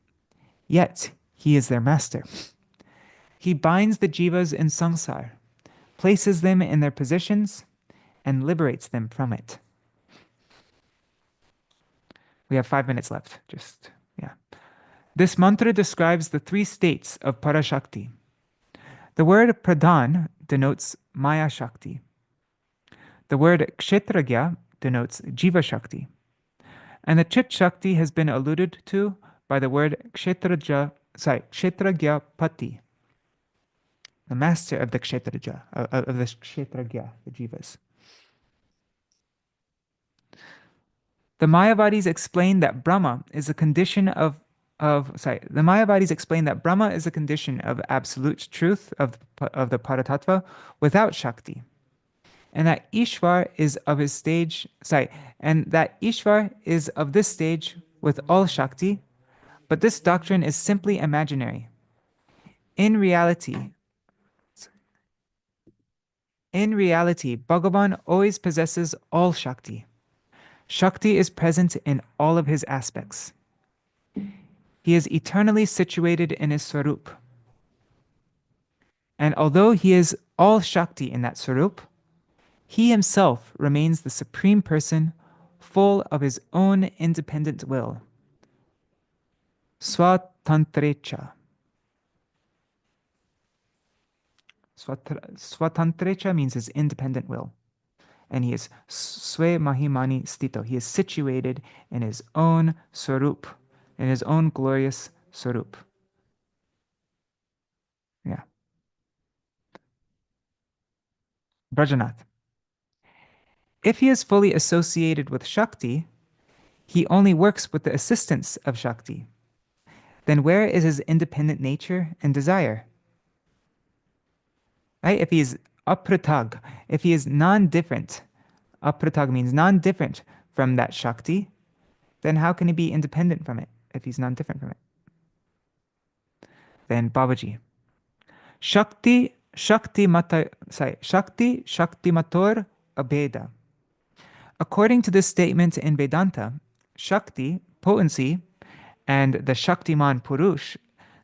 Yet he is their master. He binds the jivas in samsara, places them in their positions, and liberates them from it. We have 5 minutes left. Yeah. This mantra describes the three states of Parashakti. The word pradhan denotes Maya Shakti. The word kshetragya denotes Jiva Shakti. And the Chit Shakti has been alluded to by the word kshetragya pati, the master of the kshetraja, of the kshetragya, the Jivas. The Mayavadis explain that Brahma is a condition of the Mayavadis explain that Brahma is a condition of absolute truth of the Paratattva without Shakti. And that Ishvar is of his stage, and that Ishvar is of this stage with all Shakti, but this doctrine is simply imaginary. In reality, Bhagavan always possesses all Shakti. Shakti is present in all of his aspects. He is eternally situated in his Swarup. And although he is all Shakti in that Swarup, he himself remains the Supreme Person, full of his own independent will. Swatantrecha. Swatantrecha means his independent will. And he is Swe Mahimani Stito. He is situated in his own Swarup, in his own glorious Swarup. Yeah. Brajanath. If he is fully associated with Shakti, he only works with the assistance of Shakti. Then where is his independent nature and desire? Right? If he is apratag, if he is non-different, apratag means non-different from that Shakti, then how can he be independent from it if he's non-different from it? Then Babaji. Shakti mator abheda. According to this statement in Vedanta, Shakti, potency, and the Shaktiman Purush,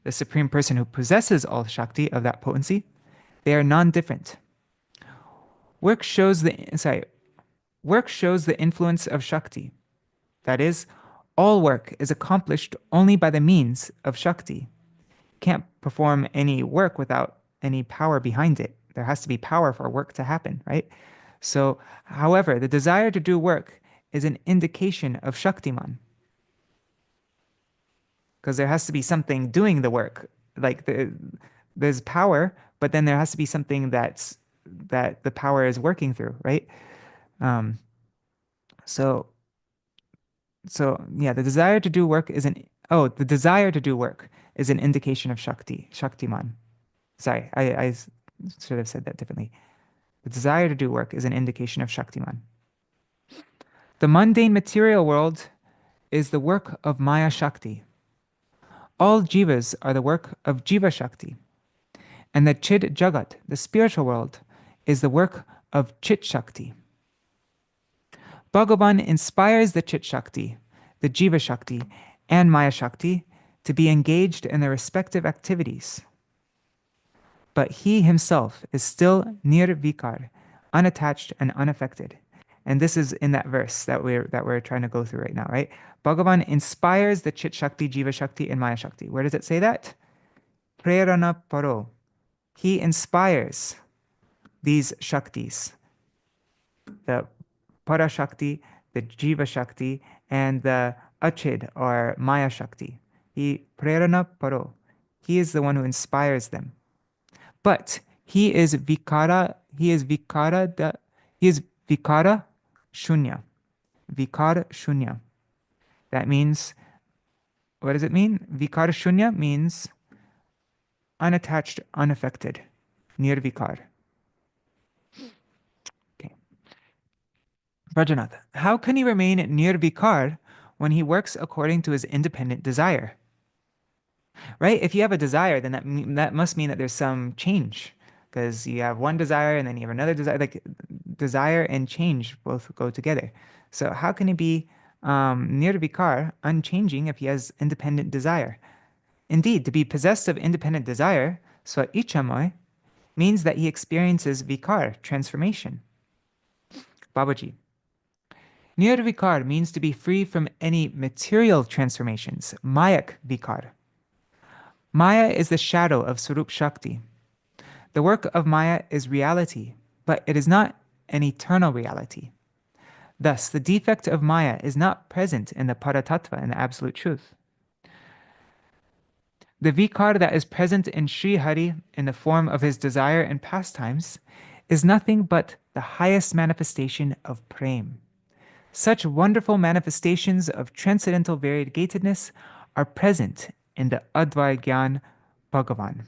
the Supreme Person who possesses all Shakti of that potency, they are non-different. Work shows the influence of Shakti. That is, all work is accomplished only by the means of Shakti. Can't perform any work without any power behind it. There has to be power for work to happen, right? So, however, the desire to do work is an indication of Shaktiman. Because there has to be something doing the work. Like there's power, but then there has to be something that the power is working through, right? So yeah, the desire to do work is an indication of Shaktiman. Sorry, I should have said that differently. The desire to do work is an indication of Shaktiman. The mundane material world is the work of Maya Shakti. All jivas are the work of Jiva Shakti. And the Chid Jagat, the spiritual world, is the work of Chit Shakti. Bhagavan inspires the Chit Shakti, the Jiva Shakti, and Maya Shakti to be engaged in their respective activities. But he himself is still nirvikar, unattached and unaffected. And this is in that verse that we're trying to go through right now, right? Bhagavan inspires the Chit Shakti, Jiva Shakti, and Maya Shakti. Where does it say that? Prerana paro. He inspires these Shaktis, the Para Shakti, the Jiva Shakti, and the Achid or Maya Shakti. He Prerana paro. He is the one who inspires them. But he is vikara shunya. Vikara shunya. That means, what does it mean? Vikara shunya means unattached, unaffected. Nirvikar. Okay. Brajanath, how can he remain nirvikar when he works according to his independent desire? Right? If you have a desire, then that must mean that there's some change, because you have one desire and then you have another desire. Like desire and change both go together. So how can he be nirvikar, unchanging, if he has independent desire? Indeed, to be possessed of independent desire, swa-ichamoy, means that he experiences vikar, transformation. Babaji. Nirvikar means to be free from any material transformations, mayak vikar. Maya is the shadow of Swarup Shakti. The work of Maya is reality, but it is not an eternal reality. Thus, the defect of Maya is not present in the Paratattva, in the Absolute Truth. The vikar that is present in Sri Hari in the form of his desire and pastimes is nothing but the highest manifestation of prem. Such wonderful manifestations of transcendental variegatedness are present in the Advai Gyan Bhagavan,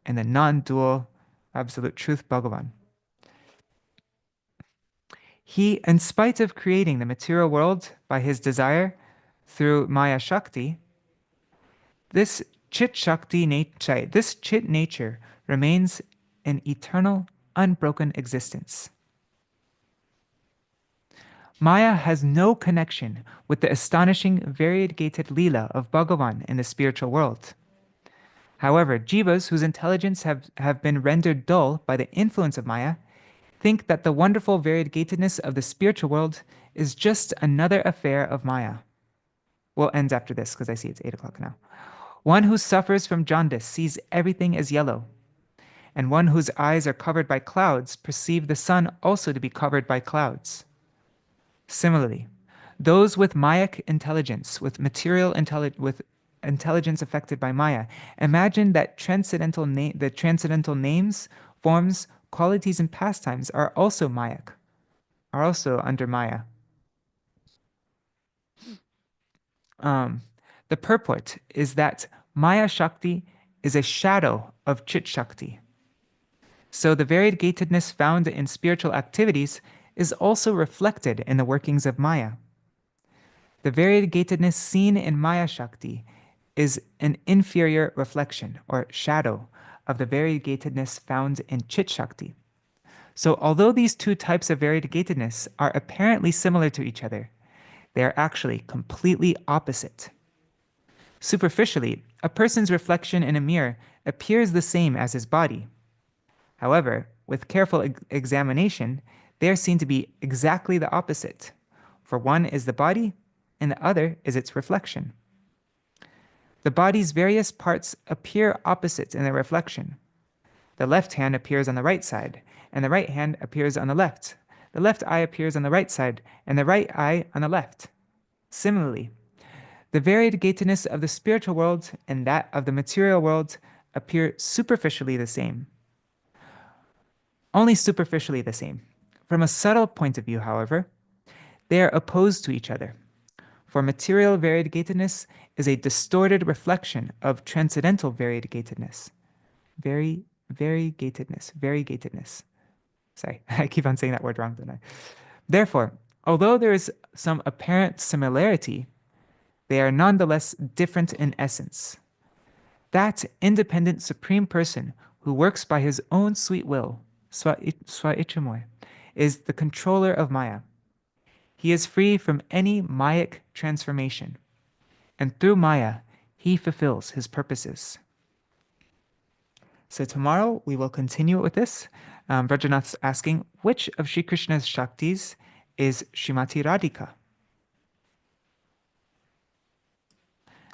in the non-dual absolute truth Bhagavan. He, in spite of creating the material world by his desire through Maya Shakti, this Chit Shakti nature, this Chit nature remains in eternal, unbroken existence. Maya has no connection with the astonishing variegated Leela of Bhagavan in the spiritual world. However, jivas whose intelligence have been rendered dull by the influence of Maya think that the wonderful variegatedness of the spiritual world is just another affair of Maya. We'll end after this because I see it's 8 o'clock now. One who suffers from jaundice sees everything as yellow, and one whose eyes are covered by clouds perceive the sun also to be covered by clouds. Similarly, those with Mayak intelligence, with intelligence affected by Maya, imagine that the transcendental names, forms, qualities, and pastimes are also Mayak, are also under Maya. The purport is that Maya Shakti is a shadow of Chit Shakti. So the variegatedness found in spiritual activities is also reflected in the workings of Maya. The variegatedness seen in Maya Shakti is an inferior reflection or shadow of the variegatedness found in Chit Shakti. So although these two types of variegatedness are apparently similar to each other, they are actually completely opposite. Superficially, a person's reflection in a mirror appears the same as his body. However, with careful examination, they are seen to be exactly the opposite, for one is the body and the other is its reflection. The body's various parts appear opposites in their reflection. The left hand appears on the right side, and the right hand appears on the left. The left eye appears on the right side, and the right eye on the left. Similarly, the variegatedness of the spiritual world and that of the material world appear superficially the same. Only superficially the same. From a subtle point of view, however, they are opposed to each other. For material variegatedness is a distorted reflection of transcendental variegatedness. Variegatedness. Sorry, I keep on saying that word wrong, don't I? Therefore, although there is some apparent similarity, they are nonetheless different in essence. That independent supreme person who works by his own sweet will, swa-ichamoy, is the controller of Maya. He is free from any Mayic transformation, and through Maya, he fulfills his purposes. So tomorrow we will continue with this. Vrajanath's asking, which of Śrī Kṛṣṇa's Shaktis is Srimati Radhika?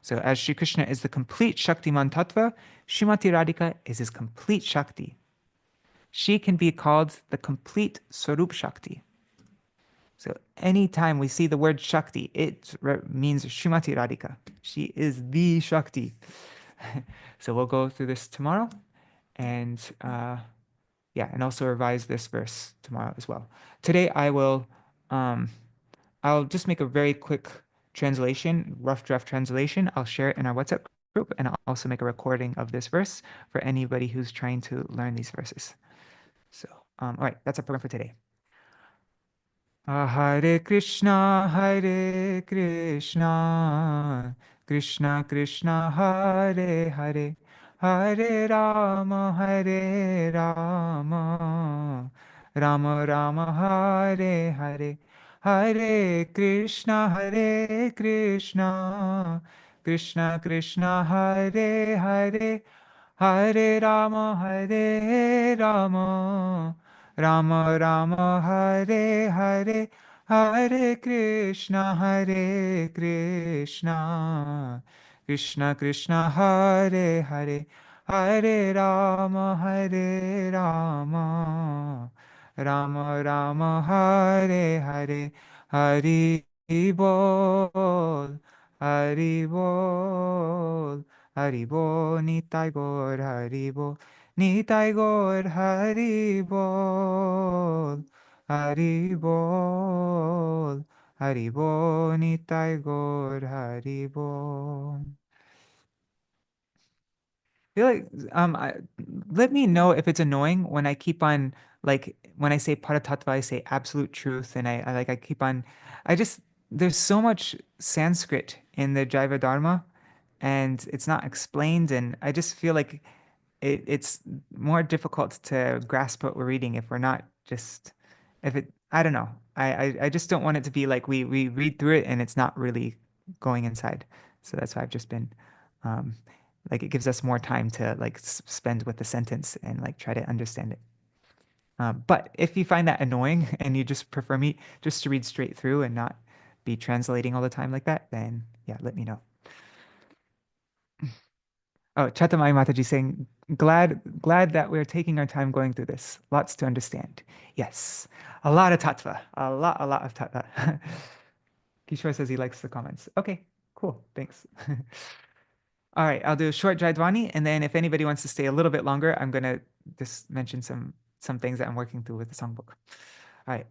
So as Śrī Kṛṣṇa is the complete Shaktiman Tattva, Srimati Radhika is his complete Shakti. She can be called the complete Swarup Shakti. So anytime we see the word Shakti, it means Srimati Radhika. She is the Shakti. So we'll go through this tomorrow, and and also revise this verse tomorrow as well. Today I'll just make a very quick translation, rough draft translation. I'll share it in our WhatsApp group, and I'll also make a recording of this verse for anybody who's trying to learn these verses. So, all right, that's our program for today. Hare Krishna, Krishna Krishna, Hare Hare, Hare Rama, Rama Rama, Hare Hare, Hare Krishna, Krishna Krishna, Hare Hare, Hare Rama, Rama Rama, Hare Hare, Hare Krishna, Krishna Krishna, Hare Hare, Hare Rama, Rama Rama, Hare Hare, Hari Bol, Hari Bol, Hari Bol, Nitai Gaur, Hari Bol, Nitai Gaur, Hari Bol, Hari Bol, Hari Bol, Nitai Gaur, Hari Bol. Feel like let me know if it's annoying when I keep on, like, when I say paratattva, I say absolute truth, and I keep on, I just, there's so much Sanskrit in the Jaiva-dharma, and it's not explained, and I just feel like it's more difficult to grasp what we're reading if we're not just, if it, I don't know. I just don't want it to be like we read through it and it's not really going inside. So that's why I've just been, um, like, it gives us more time to like spend with the sentence and like try to understand it. But if you find that annoying and you just prefer me just to read straight through and not be translating all the time like that, then yeah, let me know. Oh, Chatamai Mataji saying, glad that we're taking our time going through this. Lots to understand. Yes, a lot of tattva, a lot of tattva. Kishore says he likes the comments. Okay, cool, thanks. All right, I'll do a short Jaidwani, and then if anybody wants to stay a little bit longer, I'm gonna just mention some things that I'm working through with the songbook. All right.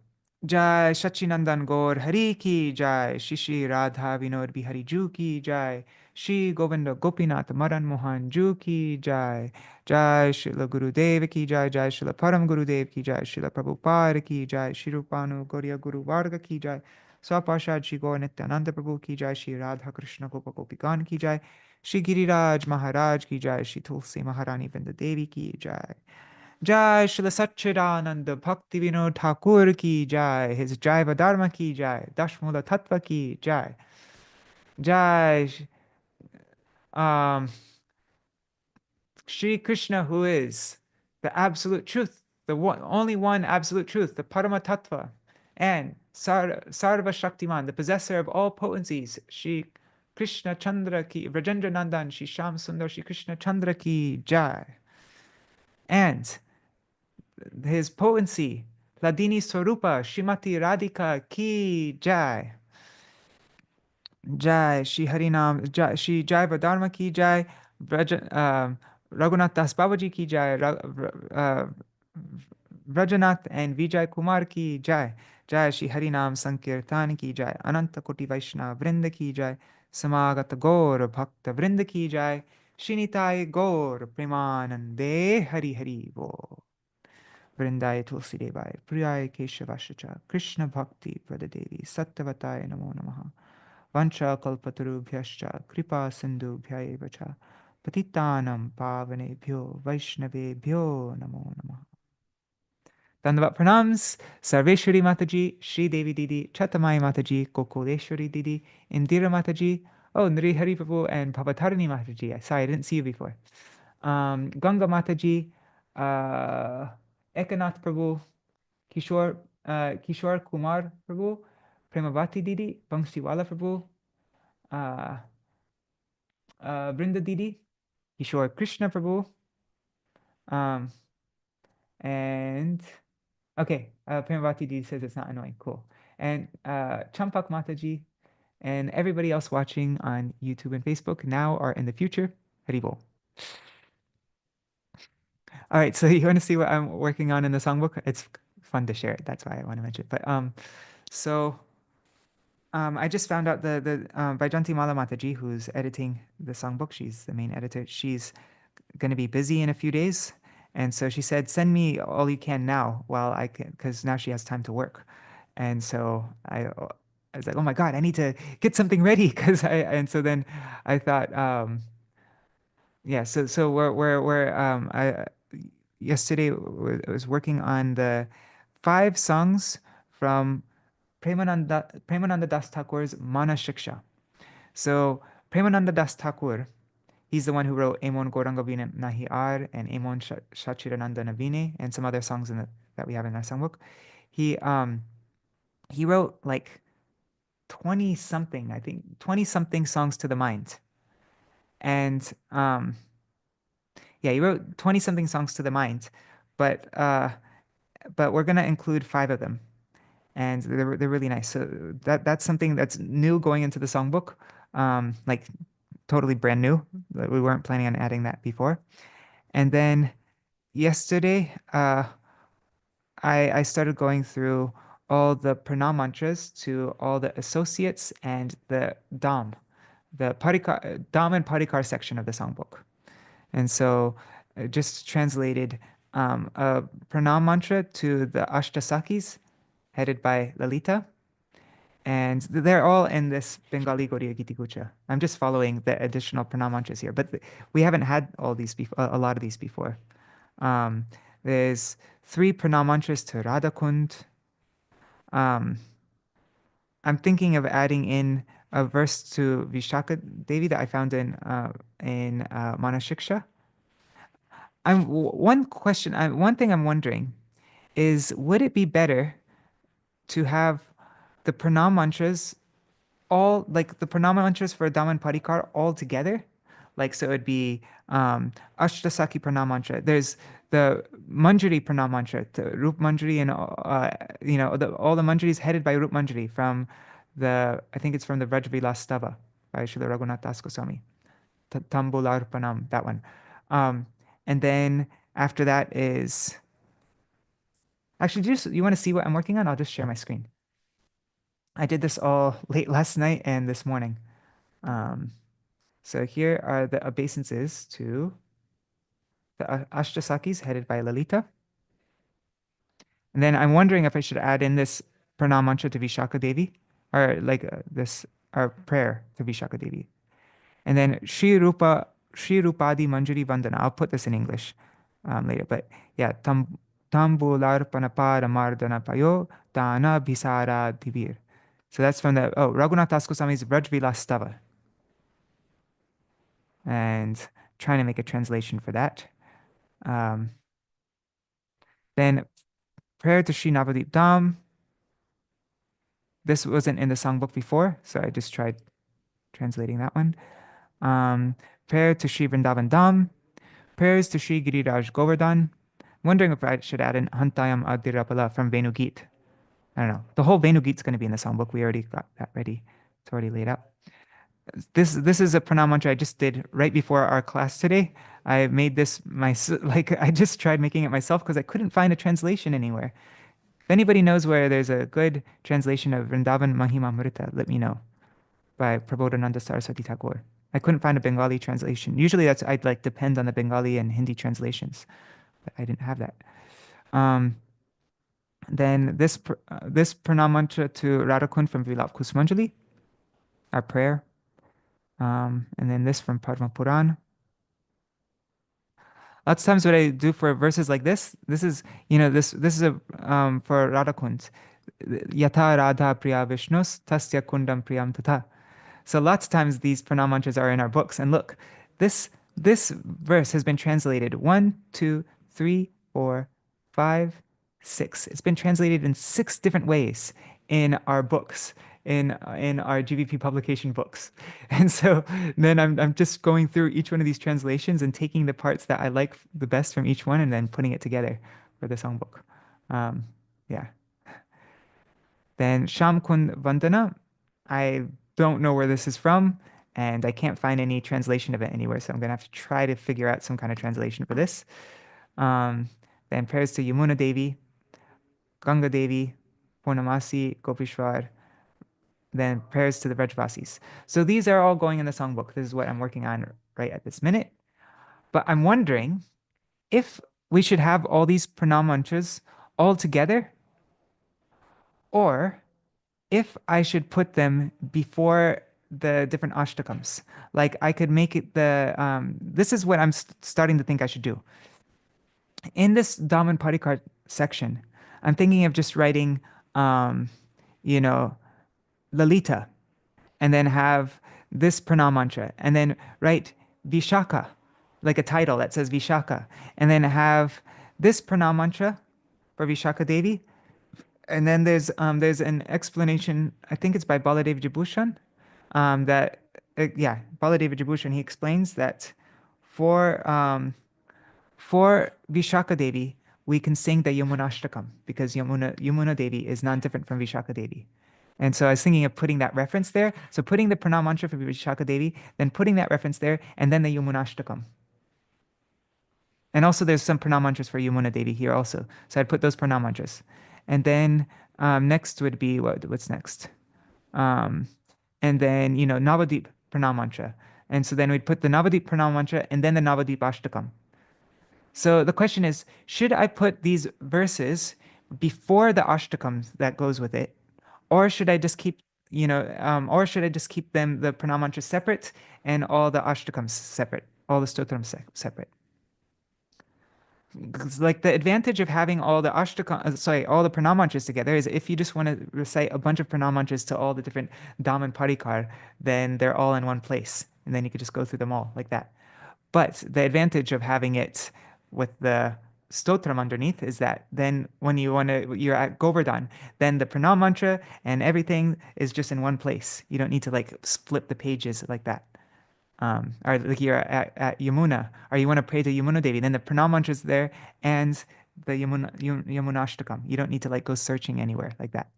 Jai Shachinandan Gaur Hari Ki Jai, Shishi Radha Vinod Bihari Ju Ki Jai, Shri Govinda Gopinath Madan Mohan Ju Ki Jai, Jai Srila Gurudev Ki Jai, Jai Srila Param Gurudev Ki Jai, Srila Prabhupada Ki Jai, Shri Rupanu Gauriya Guru Varga Ki Jai, Swapashad Shri Gaur Nityananda Prabhu Ki Jai, Shri Radha Krishna Gopa Gopikan Ki Jai, Shri Giriraj Maharaj Ki Jai, Shri Tulsi Maharani Vrinda Devi Ki Jai. Jai Srila Satchidananda Bhakti Vinod Thakur Ki Jai, his Jaiva-dharma Ki Jai, Daśa-mūla-śikṣā Ki Jai. Jai Śrī Kṛṣṇa, who is the absolute truth, the one, only one absolute truth, the Parama Tattva, and Sarva Shaktiman, the possessor of all potencies, Śrī Kṛṣṇa Chandra Ki, Vrajendra Nandan, Shri Shyam Sundar Shri Kṛṣṇa Chandra Ki Jai. And his potency, Hladini Swarupa, Srimati Radhika Ki Jai. Jai, Shri Harinam, Jai, Shri Jaiva-dharma Ki Jai, Raghunath Das Babaji Ki Jai, Vrajanath and Vijay Kumar Ki Jai. Jai Shri Harinam Sankirtan Ki Jai, Ananta Koti Vaishnava Vrinda Ki Jai, Samagata Gaur Bhakta Vrinda Ki Jai, Shinitai Gaur Premanande Hari Hari Bo. Vrindaya Tulsi Devaya, Priyaya Keshavashacha, Krishna Bhakti Pradadevi, Sattvatai Namo Namaha, Vancha Kalpatarubhyascha, Kripa Sindhu Bhyayevacha, Patitanam Pavanebhyo, Vaishnavebhyo Namo Namaha. Dandavat Pranams, Sarveshwari Mataji, Shri Devi Didi, Chatamai Mataji, Gokuleshwari Didi, Indira Mataji, oh, Nri Hari Prabhu, and Pavatarani Mataji. Sorry, I didn't see you before. Ganga Mataji, Ekanath Prabhu, Kishore Kumar Prabhu, Premavati Didi, Bangsiwala Prabhu, Brinda Didi, Kishore Krishna Prabhu, and okay, Premavati Didi says it's not annoying. Cool. And Champak Mataji and everybody else watching on YouTube and Facebook now or in the future, Haribol. All right, so you want to see what I'm working on in the songbook? It's fun to share it. That's why I want to mention it. But so I just found out the Vaijanti Mala Mataji, who's editing the songbook, she's the main editor. She's going to be busy in a few days, and so she said, "Send me all you can now, while I can," because now she has time to work. And so I was like, "Oh my God, I need to get something ready," because and so then I thought, yeah, so we're I yesterday was working on the 5 songs from Premananda Das Thakur's Mana Shiksha. So Premananda Das Thakur, he's the one who wrote Emon Gauranga Vine Nahi Ar and Emon Shachirananda Navine and some other songs that we have in our songbook. He wrote like 20 something, I think 20 something songs to the mind. And yeah, he wrote 20 something songs to the mind, but we're gonna include 5 of them, and they're really nice. So that's something that's new going into the songbook, like totally brand new. We weren't planning on adding that before. And then yesterday, I started going through all the pranam mantras to all the associates and the dam, the parikar, dam and parikar section of the songbook. And so I just translated a pranam mantra to the Ashtasakis, headed by Lalita. And they're all in this Bengali Gaudiya Giti Gucha. I'm just following the additional pranam mantras here, but we haven't had all these a lot of these before. There's 3 pranam mantras to Radha Kund. I'm thinking of adding in a verse to Vishaka Devi that I found in Mana Shiksha. One thing I'm wondering is, would it be better to have the pranam mantras all, like the pranam mantras for Daman Parikar all together? Like, so it'd be Ashtasaki pranam mantra. There's the Manjari pranam mantra, to Rup Manjari, and all the manjaris headed by Rup Manjari from I think it's from the Vrajvilas Stava by Srila Raghunath Das Goswami. Tambularpanam, that one. And then after that is, actually, you want to see what I'm working on? I'll just share my screen. I did this all late last night and this morning. So here are the obeisances to the Ashtasakis headed by Lalita. And then I'm wondering if I should add in this pranam mantra to Vishaka Devi, or like our prayer to Vishaka Devi. And then Shri Rupadi Manjari Vandana. I'll put this in English later, but yeah, Tambularpana Mardana Payo Dana Bhisara Divir. So that's from Raghunath Das Goswami's Vrajvilas Stava. And trying to make a translation for that. Then prayer to Sri Navadip Dham. This wasn't in the songbook before, so I just tried translating that one. Prayer to Sri Vrindavan Dham. Prayers to Sri Giriraj Govardhan. Wondering if I should add in Hantayam Adirapala from Venugit. I don't know. The whole Venugit's going to be in the songbook. We already got that ready. It's already laid out. This is a pranam mantra I just did right before our class today. I made this I just tried making it myself because I couldn't find a translation anywhere. If anybody knows where there's a good translation of Vrindavan Mahima Mrita, let me know. By Prabodhananda Saraswati Thakur. I couldn't find a Bengali translation. Usually I'd like depend on the Bengali and Hindi translations, but I didn't have that. Then this pranam mantra to Radhakund from Vilap Kusumanjali, our prayer. And then this from Padma Puran. Lots of times what I do for verses like this is, this is a for Radhakund. Yata Radha Priya Vishnus Tasya Kundam Priyam Tata. So lots of times these pranam mantras are in our books. And look, this verse has been translated 1, 2, 3, 4, 5, 6. It's been translated in 6 different ways in our books, in our GVP publication books. And so then I'm just going through each one of these translations and taking the parts that I like the best from each one and then putting it together for the songbook. Yeah. Then Sham Kund Vandana, I don't know where this is from, and I can't find any translation of it anywhere, so I'm gonna have to try to figure out some kind of translation for this. Then prayers to Yamuna Devi, Ganga Devi, Purnamasi, Gopishwar, then prayers to the Vrajvasis. So these are all going in the songbook. This is what I'm working on right at this minute. But I'm wondering if we should have all these pranam mantras all together, or if I should put them before the different ashtakams. Like I could make it this is what I'm starting to think I should do. In this Daman Parikar section, I'm thinking of just writing, you know, Lalita, and then have this pranam mantra, and then write Vishaka, like a title that says Vishaka, and then have this pranam mantra for Vishaka Devi, and then there's an explanation. I think it's by Baladev Jibushan. Baladev Jibushan. He explains that for for Vishaka Devi, we can sing the Yamunashtakam because Yamuna Devi is non-different from Vishaka Devi. And so I was thinking of putting that reference there. So putting the pranam mantra for Vishaka Devi, then putting that reference there, and then the Yamunashtakam. And also there's some pranam mantras for Yamuna Devi here also. So I'd put those pranam mantras. And then next would be, what's next? And then, Navadip pranam mantra. And so then we'd put the Navadip pranam mantra and then the Navadip ashtakam. So the question is, should I put these verses before the ashtakam that goes with it? Or should I just keep, them, the pranam mantras separate and all the ashtakams separate, all the stotrams separate? Like the advantage of having all the all the pranam mantras together is if you just want to recite a bunch of pranam mantras to all the different Daman Parikar, then they're all in one place, and then you could just go through them all like that. But the advantage of having it with the stotram underneath is that then when you're at Govardhan, then the pranam mantra and everything is just in one place. You don't need to like split the pages like that. Or like you're at Yamuna, or you want to pray to Yamuna Devi, then the pranam mantra is there and the Yamunashtakam. You don't need to like go searching anywhere like that.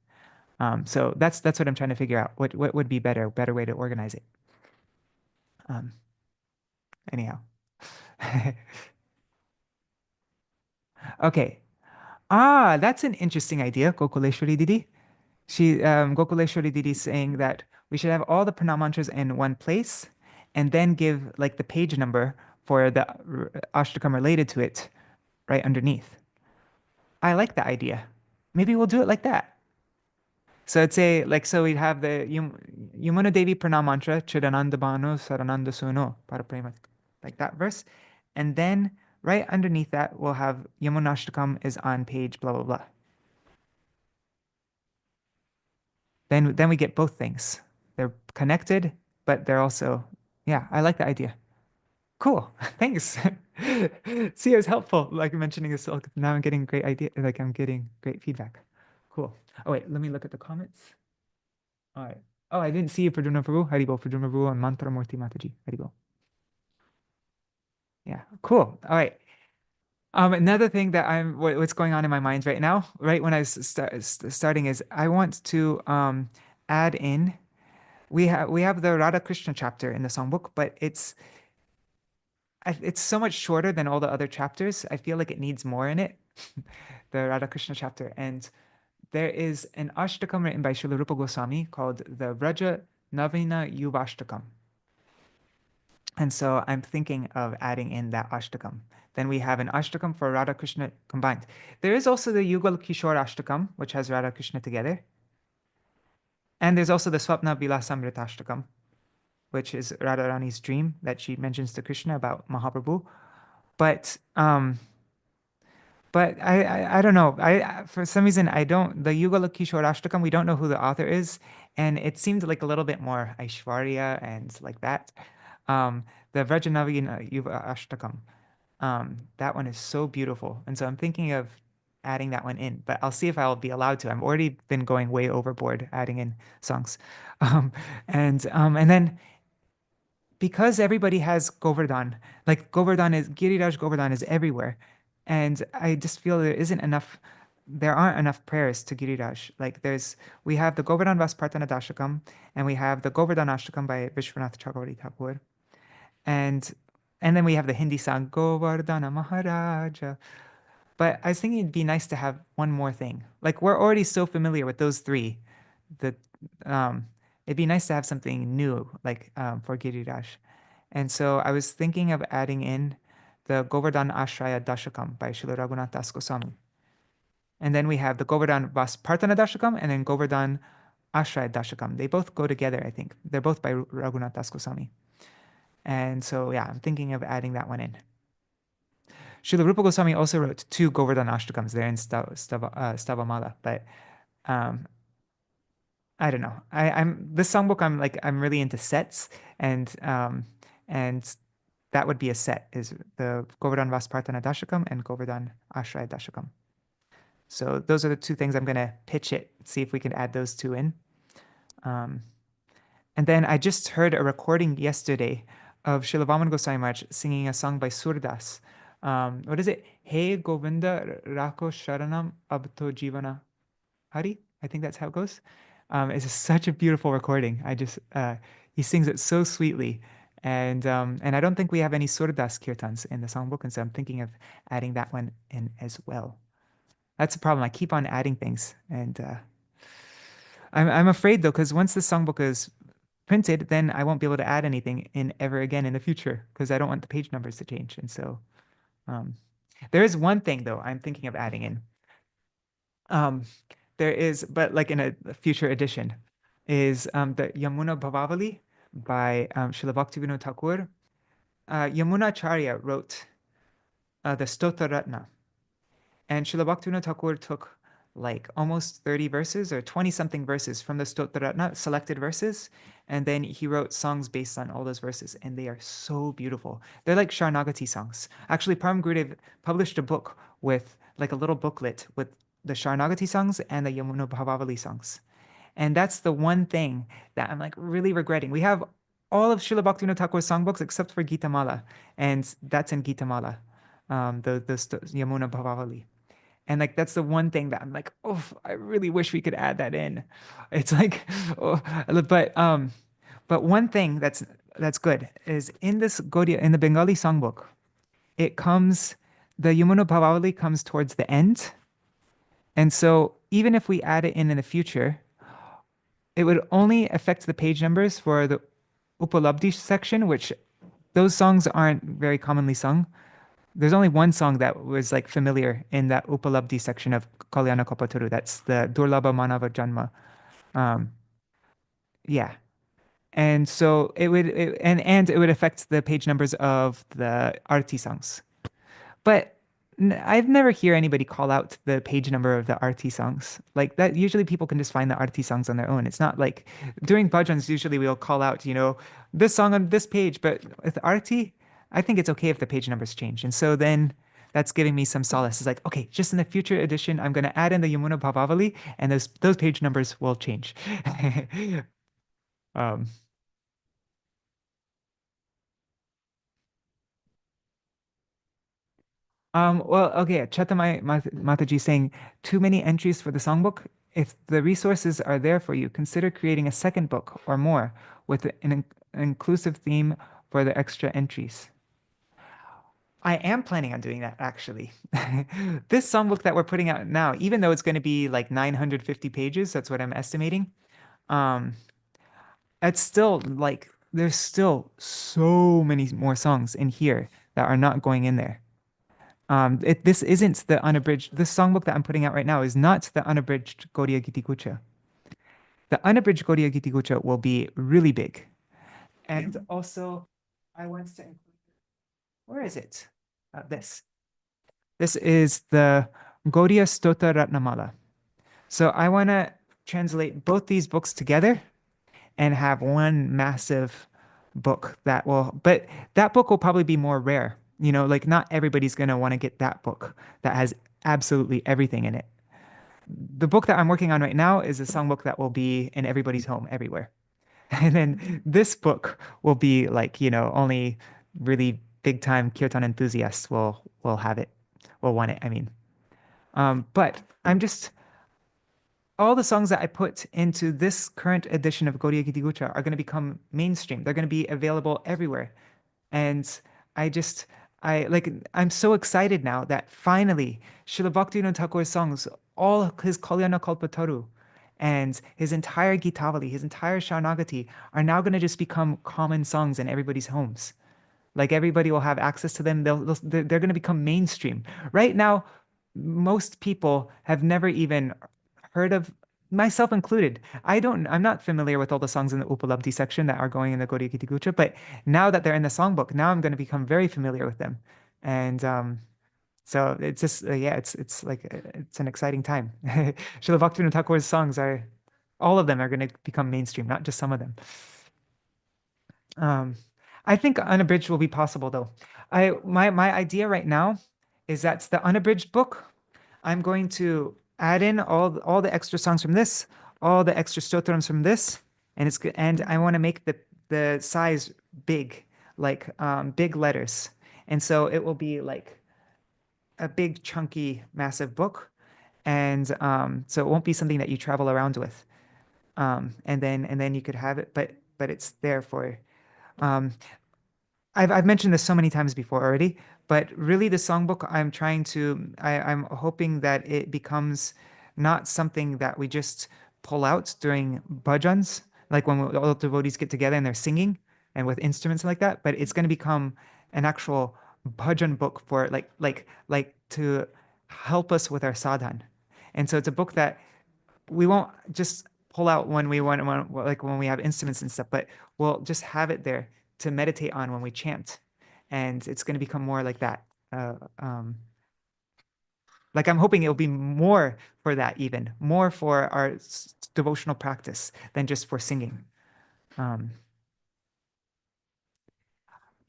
So that's what I'm trying to figure out. What would be better way to organize it. Anyhow. Okay. That's an interesting idea, Gokuleshwari Didi. Gokuleshwari Didi is saying that we should have all the pranam mantras in one place and then give like the page number for the ashtakam related to it right underneath. I like that idea. Maybe we'll do it like that. So I'd say so we'd have the Yamuna Devi pranam mantra, Chidananda Bhanu Sarananda Suno, Paraprema, like that verse. And then right underneath that, we'll have Yamunashtakam is on page blah, blah, blah. Then we get both things. They're connected, but they're also, yeah, I like the idea. Cool. Thanks. See, it was helpful, like mentioning this. Now I'm getting great idea, like I'm getting great feedback. Cool. Oh, wait, let me look at the comments. All right. Oh, I didn't see you, Praduna Prabhu. Haribo, Praduna Prabhu, and Mantra Murti Mataji. Haribo. Yeah, cool. All right. Another thing that what's going on in my mind right now, right when I was starting is I want to add in. We have the Radha Krishna chapter in the songbook, but it's so much shorter than all the other chapters. I feel like it needs more in it, the Radha Krishna chapter. And there is an ashtakam written by Srila Rupa Goswami called the Vraja Navina Yuvashtakam. And so I'm thinking of adding in that Ashtakam. Then we have an Ashtakam for Radha Krishna combined. There is also the Yugal Kishore Ashtakam, which has Radha Krishna together. And there's also the Swapna Vilasamrita Ashtakam, which is Radharani's dream that she mentions to Krishna about Mahaprabhu. But I don't know. For some reason I don't the Yugal Kishore Ashtakam, we don't know who the author is, and it seemed like a little bit more Aishwarya and like that. The Vrajanavina Yuva Ashtakam, that one is so beautiful, and so I'm thinking of adding that one in, but I'll see if I'll be allowed to. I've already been going way overboard adding in songs, um, and then because everybody has Govardhan, like Govardhan is Giriraj Govardhan is everywhere. And I just feel there aren't enough prayers to Giriraj. We have the Govardhan Vaspartana Dashakam, and we have the Govardhan Ashtakam by Vishwanath Chakravarti Thakur. And and then we have the Hindi song Govardhana Maharaja. But I was thinking it'd be nice to have one more thing. Like we're already so familiar with those three that um, it'd be nice to have something new, like for Giriraj. And so I was thinking of adding in the Govardhan Ashraya Dashakam by Srila Raghunath Das Goswami. And then we have the Govardhan Vaspartana Dashakam and then Govardhan Ashraya Dashakam. They both go together, I think. They're both by Raghunath Das Goswami. And so, yeah, I'm thinking of adding that one in. Srila Rupa Goswami also wrote two Govardhan Ashtakams there in Stavamala, but um, I don't know. I'm this songbook. I'm really into sets, and that would be a set is the Govardhan Vaspartana Dashakam and Govardhan Ashraya Dashakam. So those are the two things I'm gonna pitch it. See if we can add those two in. And then I just heard a recording yesterday of Srila Vaman Goswami Maharaj singing a song by Surdas. What is it? Hey Govinda Rako Sharanam Abto Jivana Hari? I think that's how it goes. It's such a beautiful recording. He sings it so sweetly. And I don't think we have any Surdas kirtans in the songbook, and so I'm thinking of adding that one in as well. That's the problem. I keep on adding things, and I'm afraid though, because once the songbook is printed, then I won't be able to add anything in ever again in the future, because I don't want the page numbers to change. And so there is one thing though I'm thinking of adding in. There is, but like in a future edition, is the Yamuna Bhavavali by Srila Bhaktivinoda Thakur. Yamuna Acharya wrote the Stotra Ratna, and Srila Bhaktivinoda Thakur took like almost 30 verses or 20 something verses from the Stotra Ratna, selected verses, and then he wrote songs based on all those verses, and they are so beautiful. They're like Sharnagati songs. Actually, Param Gurudev published a book with like a little booklet with the Sharnagati songs and the Yamuna Bhavavali songs. And that's the one thing that I'm like really regretting. We have all of Srila Bhaktivinoda Thakur's songbooks except for Gita Mala, and that's in Gita Mala, Yamuna Bhavavali. And like that's the one thing that I'm like, oh, I really wish we could add that in. It's like, oh, but one thing that's good is in this Gaudiya in the Bengali songbook, it comes the Yamuna Bhavavali comes towards the end. And so even if we add it in the future, it would only affect the page numbers for the Upalabdhi section, which those songs aren't very commonly sung. There's only one song that was like familiar in that Upalabdhi section of Kalyana Kalpataru. That's the Durlabha Manava Janma. Yeah. And so and it would affect the page numbers of the Arti songs. But I've never hear anybody call out the page number of the Arti songs. Like that, usually people can just find the Arti songs on their own. It's not like during bhajans, usually we'll call out, this song on this page, but with Arti, I think it's okay if the page numbers change. And so then that's giving me some solace. It's like, okay, just in the future edition, I'm going to add in the Yamuna Bhavavali, and those page numbers will change. um, well, okay, Chatamai Mataji saying, too many entries for the songbook. If the resources are there for you, consider creating a second book or more with an inclusive theme for the extra entries. I am planning on doing that actually. This songbook that we're putting out now, even though it's going to be like 950 pages, that's what I'm estimating. Um, it's still like there's still so many more songs in here that are not going in there. This isn't the unabridged. This songbook that I'm putting out right now is not the unabridged Gaudiya Giti Guccia. The unabridged Gaudiya Giti Guccia will be really big. And also, I want to include, where is it? This. This is the Gaudiya Stota Ratnamala. So I want to translate both these books together and have one massive book but that book will probably be more rare. Like not everybody's going to want to get that book that has absolutely everything in it. The book that I'm working on right now is a songbook that will be in everybody's home everywhere. And then this book will be like, only really big time kirtan enthusiasts will have it, will want it, I mean. But I'm just all the songs that I put into this current edition of Gaudiya Giti Guccia are going to become mainstream. They're going to be available everywhere. And I just, I'm so excited now that finally Srila Bhaktivinoda Thakur's songs, all his Kalyana Kalpataru and his entire Gitavali, his entire Sharanagati are now going to just become common songs in everybody's homes. Like everybody will have access to them. They're going to become mainstream. Right now, most people have never even heard of, myself included. I'm not familiar with all the songs in the Upalabdhi section that are going in the Gaudiya Giti Guccia, but now that they're in the songbook, now I'm going to become very familiar with them. And so it's just, yeah, it's like, it's an exciting time. Srila Bhaktivinoda Thakur's songs all of them are going to become mainstream, not just some of them. Um, I think unabridged will be possible though. My idea right now is that the unabridged book, I'm going to add in all the extra songs from this, all the extra stotrams from this, and I want to make the size big, like big letters, and so it will be like a big chunky massive book, and so it won't be something that you travel around with, and then you could have it, but it's there for. Um, I've mentioned this so many times before already, but really the songbook I'm hoping that it becomes not something that we just pull out during bhajans, like when all the devotees get together and they're singing and with instruments like that, but it's going to become an actual bhajan book for like to help us with our sadhan. And so it's a book that we won't just pull out when like when we have instruments and stuff, but we'll just have it there to meditate on when we chant, and it's going to become more like that. Uh, um, like I'm hoping it'll be more for that, even more for our devotional practice than just for singing. Um,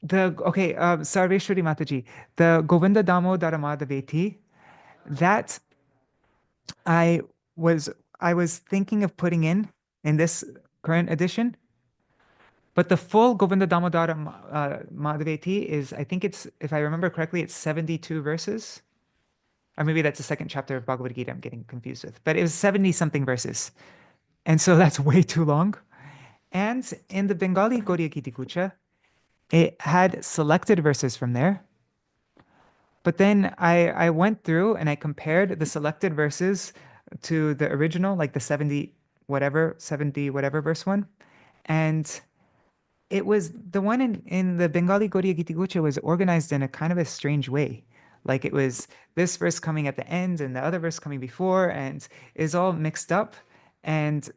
Sarveshwari Mataji, the Govinda Damo Dharamada that I was I was thinking of putting in this current edition, but the full Govinda Damodara Madhaveti is, I think it's, if I remember correctly, it's 72 verses. Or maybe that's the second chapter of Bhagavad Gita I'm getting confused with. But it was 70 something verses. And so that's way too long. And in the Bengali Gaudiya Giti Guccia, it had selected verses from there. But then I went through and I compared the selected verses to the original, like the 70 whatever verse one. And it was the one in the Bengali Gaudiya Giti Guccia was organized in a kind of a strange way. Like it was this verse coming at the end and the other verse coming before, and is all mixed up. And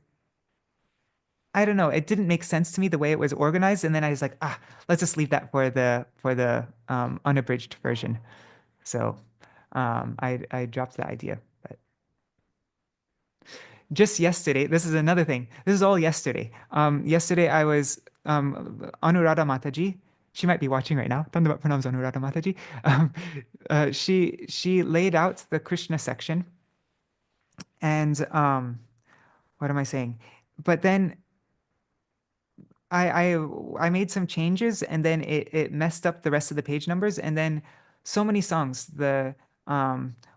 I don't know, it didn't make sense to me the way it was organized. And then I was like, let's just leave that for the unabridged version. So I dropped the idea. But just yesterday, this is another thing. This is all yesterday. Yesterday I was Anuradha Mataji. She might be watching right now. Dandavat pranams Anuradha Mataji. She laid out the Krishna section, and what am I saying? But then I made some changes, and then it messed up the rest of the page numbers, and then so many songs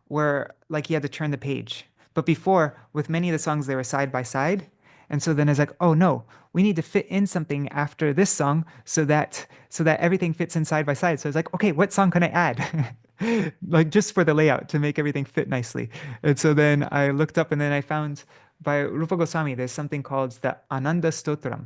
were like you had to turn the page. But before, with many of the songs, they were side by side. And so then I was like, oh no, we need to fit in something after this song so that everything fits in side by side. So I was like, okay, what song can I add? Like just for the layout to make everything fit nicely. And so then I looked up and then I found by Rupa Goswami, there's something called the Ananda Stotram.